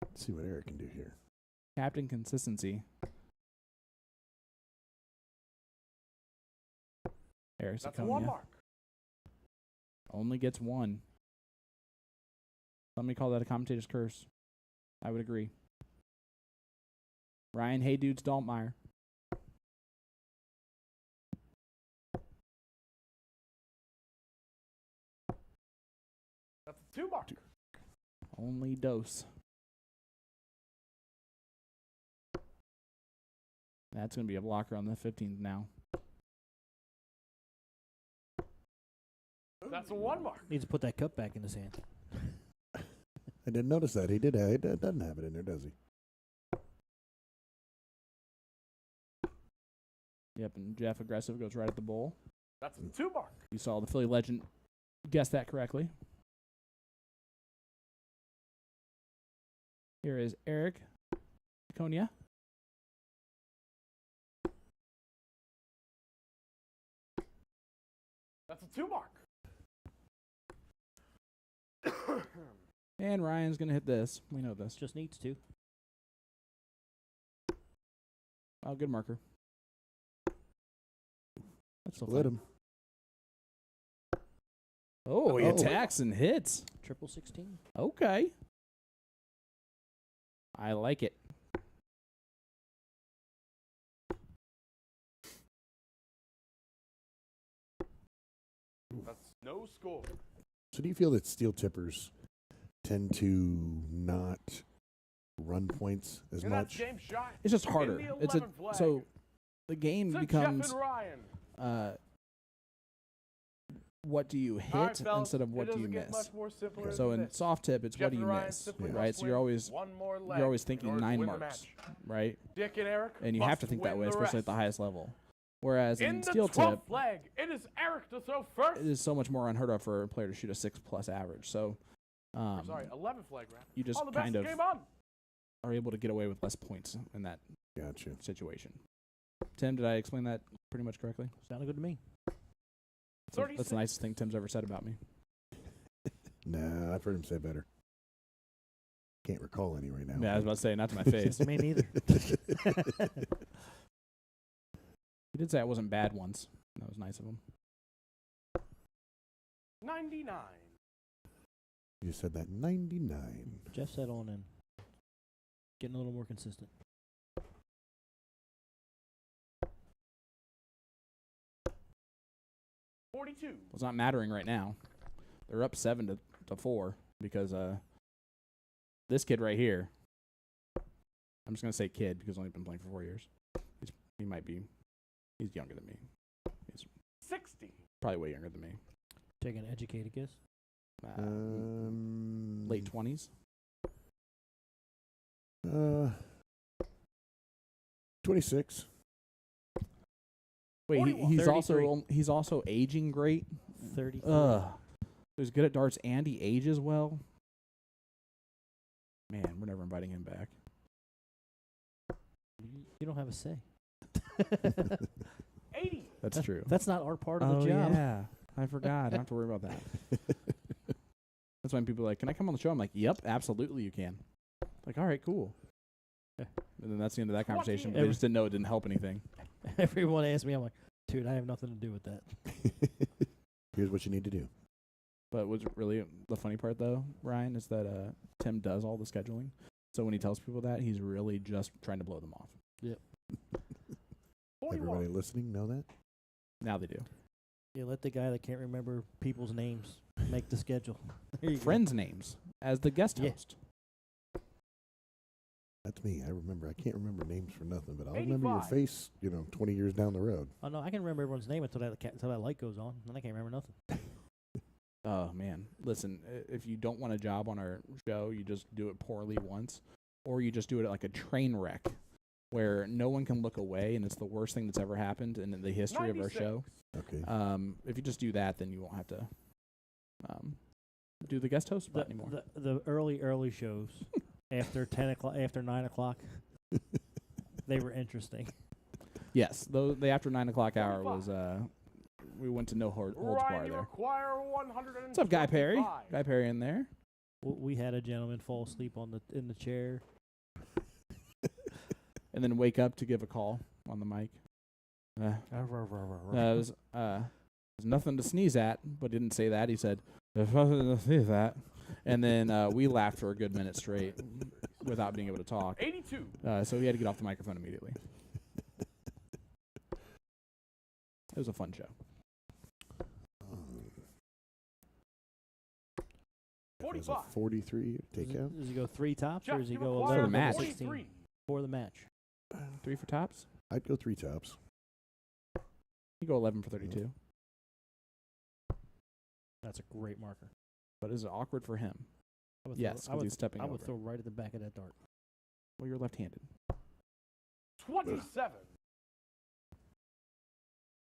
Let's see what Eric can do here. Captain consistency. Eric That's a 1 Cicogna mark. only gets 1. Let me call that a commentator's curse. I would agree. Ryan Hey Dudes Dallmier. That's a 2 mark. Only dose. That's going to be a blocker on the 15th now. That's a 1 mark. Needs to put that cup back in his hand. I didn't notice that. He did. He doesn't have it in there, does he? Yep, and Jeff aggressive goes right at the bowl. That's a 2 mark. You saw the Philly legend guess that correctly. Here is Eric Cicogna. That's a 2 mark. And Ryan's going to hit this. We know this. Just needs to. Oh, good marker. That's still Let fine. him. Oh, he Oh. attacks and hits. Triple 16. Okay. I like it. That's no score. So do you feel that steel tippers tend to not run points as And that's much? game shot. It's just In harder. the It's 11th flag. so the game To becomes Jeff and Ryan. what do you All right, hit fellas, instead of what it do you doesn't get miss. much more simpler So than in this. soft tip, it's Jeff what do and you Ryan miss, simply right? must So you're win always one more leg you're always in thinking order to 9 win the marks, match. right? Dick and Eric And you have must to think that win way, the especially at the rest. highest level. Whereas In in the steel 12th tip, flag, it is Eric to throw first. it is so much more unheard of for a player to shoot a 6+ average. So Sorry, 11th flag round. you just All the best kind of game on. are able to get away with less points in that Gotcha. situation. Tim, did I explain that pretty much correctly? Sounded good to me. That's the nicest thing Tim's ever said about me. Nah, I've heard him say better. Can't recall any right now. Yeah, I was about to say, not to my face. Me neither. He did say I wasn't bad once. That was nice of him. 99. You said that 99. Jeff settling in. Getting a little more consistent. $42. Well, it's not mattering right now. They're up 7-4 because this kid right here. I'm just gonna say kid because I've only been playing for 4 years. He's younger than me. He's 60. probably way younger than me. Take an educated guess. Late 20s. 26. Wait, 33. he's also aging great. 33. He's good at darts and he ages well. Man, we're never inviting him back. You don't have a say. 80. That's true. That's not our part of the job. Yeah, I forgot. I don't have to worry about that. That's when people are like, "Can I come on the show?" I'm like, "Yep, absolutely, you can." Like, all right, cool. And then that's the end of that conversation. But they just didn't know it didn't help anything. Everyone asks me, I'm like, dude, I have nothing to do with that. Here's what you need to do. But what's really the funny part, though, Ryan, is that Tim does all the scheduling. So when he tells people that, he's really just trying to blow them off. Yep. 41. Everybody listening know that? Now they do. Yeah, let the guy that can't remember people's names make the schedule. There you go. Friends' names as the guest Yeah. host. That's me. I remember. I can't remember names for nothing, but I'll remember your 85. face, 20 years down the road. Oh, no, I can remember everyone's name until that light goes on. Then I can't remember nothing. Oh, man. Listen, if you don't want a job on our show, you just do it poorly once, or you just do it like a train wreck where no one can look away, and it's the worst thing that's ever happened in the history of our 96. show. Okay. If you just do that, then you won't have to do the guest host spot anymore. The early shows after 10 o'clock, after 9 o'clock, they were interesting. Yes, the after 9 o'clock hour 45. was we went to no holds bar Ryan, you there. require 125. What's up, Guy Perry? Guy Perry in there. We had a gentleman fall asleep in the chair. And then wake up to give a call on the mic. There's nothing to sneeze at, but didn't say that. He said, "There's nothing to sneeze at." And then we laughed for a good minute straight without being able to talk. 82. So he had to get off the microphone immediately. It was a fun show. 45. 43 takeout. Does he go 3 tops, or Jeff, does he you go require 11 match. 16 43. for the match? 3 for tops? I'd go 3 tops. You go 11 for 32. That's a great marker. But is it awkward for him? I would Yes, throw, I because would, he's stepping I would over. throw right at the back of that dart. Well, you're left-handed. 27.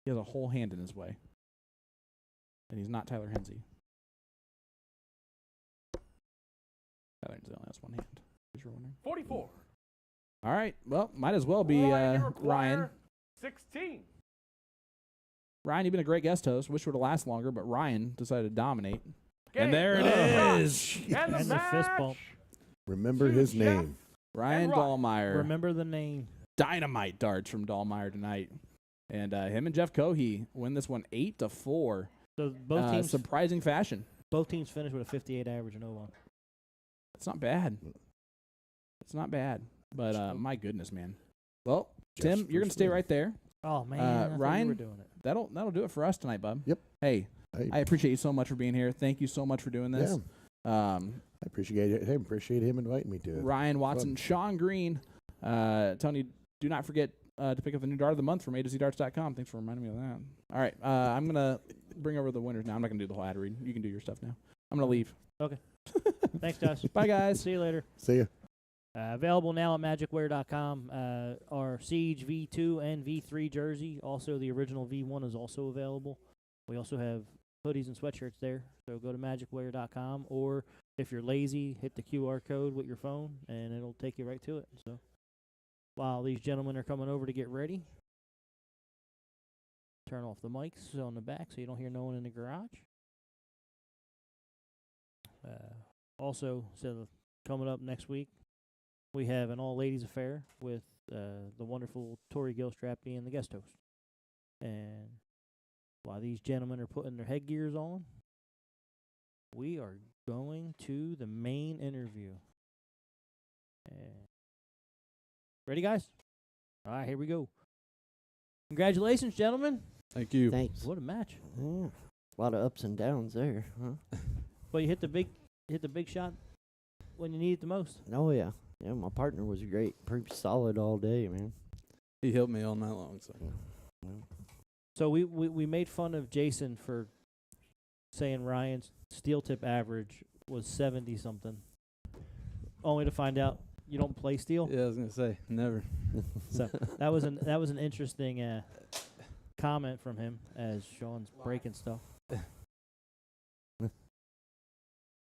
He has a whole hand in his way. And he's not Tyler Hensey. Tyler Hensey only has one hand, if you're wondering. 44. All right. Well, might as well be Ryan, you Ryan. require 16. Ryan, you've been a great guest host. Wish it would have lasted longer, but Ryan decided to dominate. Game. And there it Oh, is. And the And the fist match. bump. Remember To his Jeff. name. Ryan And Ryan. Dallmier. Remember the name. Dynamite darts from Dallmier tonight. And him and Jeff Cohee win this one 8-4. So both teams Surprising fashion. finished with a 58 average and 0-1. It's not bad. It's not bad. But my goodness, man. Well, Tim, Jeff's you're going to first stay win. right there. Oh man, I thought you Ryan? were doing it. That'll do it for us tonight, bub. Yep. Hey, Hey, I appreciate you so much for being here. Thank you so much for doing this. I appreciate it. Hey, appreciate him inviting me to it. Ryan Watson, Fun. Sean Green, telling you, do not forget to pick up the new dart of the month from A2ZDarts.com. Thanks for reminding me of that. All right, I'm going to bring over the winners now. I'm not going to do the whole ad read. You can do your stuff now. I'm going to leave. Okay. Thanks, Josh. Bye, guys. See you later. See ya. Available now at magicwear.com. Our Siege V2 and V3 jersey. Also, the original V1 is also available. We also have hoodies and sweatshirts there. So go to magicwear.com, or if you're lazy, hit the QR code with your phone, and it'll take you right to it. So while these gentlemen are coming over to get ready, turn off the mics on the back so you don't hear no one in the garage. Also, so coming up next week, we have an all-ladies affair with the wonderful Tori Gilstrap being the guest host. And while these gentlemen are putting their headgears on, we are going to the main interview. Ready, guys? All right, here we go. Congratulations, gentlemen. Thank you. Thanks. What a match. Yeah. A lot of ups and downs there, huh? But you hit the big shot when you need it the most. Oh, yeah. Yeah, my partner was great. Pretty solid all day, man. He helped me all night long. So. So we made fun of Jason for saying Ryan's steel tip average was 70-something, only to find out you don't play steel. Yeah, I was gonna say never. So that was an interesting comment from him as Sean's breaking stuff.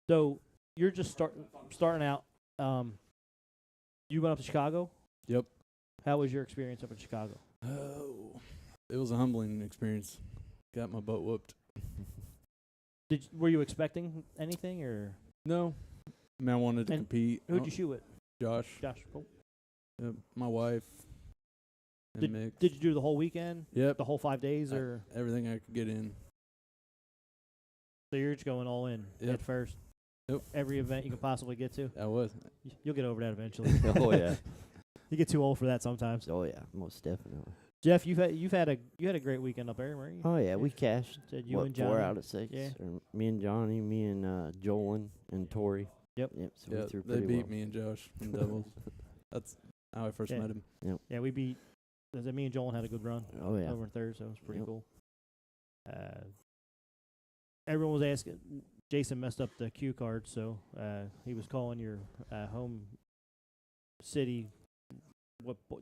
So you're just starting out. You went up to Chicago. Yep. How was your experience up in Chicago? Oh, it was a humbling experience. Got my butt whooped. Were you expecting anything or No, I mean I wanted to And compete. who'd you shoot with? Josh, Cool. my wife, and Mick. Did you do the whole weekend? Yep. The whole 5 days, or Everything I could get in. so you're just going all in Yep. at first? Yep. Every event you can possibly get to. I was. You'll get over that eventually. Oh yeah. You get too old for that sometimes. Oh yeah. Most definitely. Jeff, you had a great weekend up there, weren't you? Oh yeah. We cashed. Said you and 4 Johnny. out of 6. Yeah. Or me and Johnny, me and Jolin and Tori. Yep. Yep. So Yeah, we threw they pretty beat well. me and Josh in doubles. That's how I first Yeah. met him. Yeah, we beat. Me and Joel had a good run Oh yeah. over in third, so it was pretty Yep. cool. Everyone was asking. Jason messed up the cue card, so he was calling your home city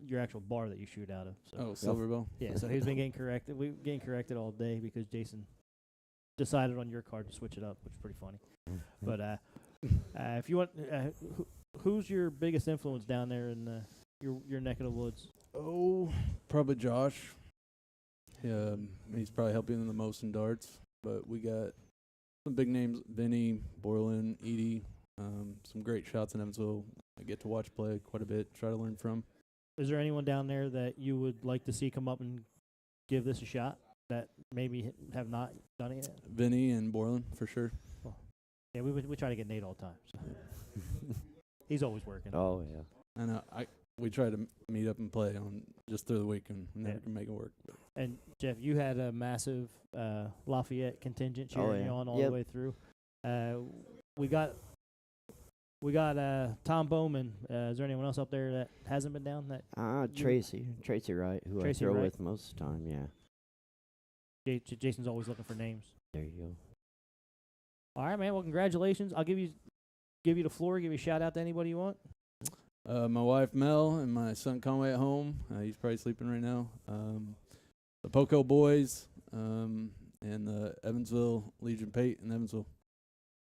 your actual bar that you shoot out of. So. Oh, Silverbell. Yeah, so he's been getting corrected. We've getting corrected all day because Jason decided on your card to switch it up, which is pretty funny. But if you want, who's your biggest influence down there in your neck of the woods? Oh, probably Josh. Yeah, he's probably helping the most in darts. But we got some big names: Vinny, Borland, Edie. Some great shots in Evansville. I get to watch play quite a bit. Try to learn from. Is there anyone down there that you would like to see come up and give this a shot that maybe have not done it yet? Vinny and Borland for sure. Yeah, we try to get Nate all the time. So. He's always working. Oh yeah. I know. We try to meet up and play on just through the week and never Yeah. can make it work. And Jeff, you had a massive Lafayette contingent Oh, cheering you yeah. on all Yep. the way through. We got Tom Bowman. Is there anyone else up there that hasn't been down? That Tracy Wright, who Tracy I throw Wright. with most of the time. Yeah. Jason's always looking for names. There you go. All right, man. Well, congratulations. I'll give you the floor. Give you a shout out to anybody you want. My wife Mel and my son Conway at home. He's probably sleeping right now. The Poco boys and the Evansville Legion Pate in Evansville.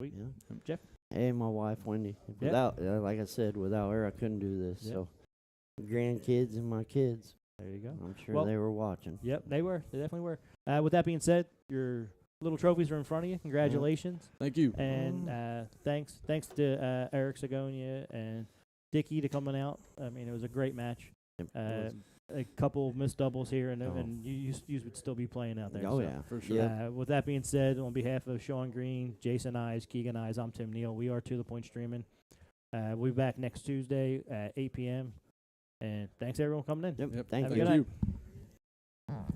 Sweet. Yeah. Jeff? And my wife Wendy. Yep. Without, like I said, without her I couldn't do this. Yep. So, grandkids and my kids. There you go. I'm sure Well- they were watching. Yep, they were. They definitely were. With that being said, your little trophies are in front of you. Congratulations. Thank you. And thanks to Eric Cicogna and Dickie to coming out. I mean, it was a great match. Yep, it A couple missed doubles here, and Oh. and you would still be playing out there. Oh so. yeah, for sure. Yeah. With that being said, on behalf of Sean Green, Jason Eyes, Keegan Eyes, I'm Tim Neal. We are To The Point Streaming. We'll be back next Tuesday at 8 p.m. And thanks everyone for coming in. Yep. Yep. Thank Have a you. good Thank night. you.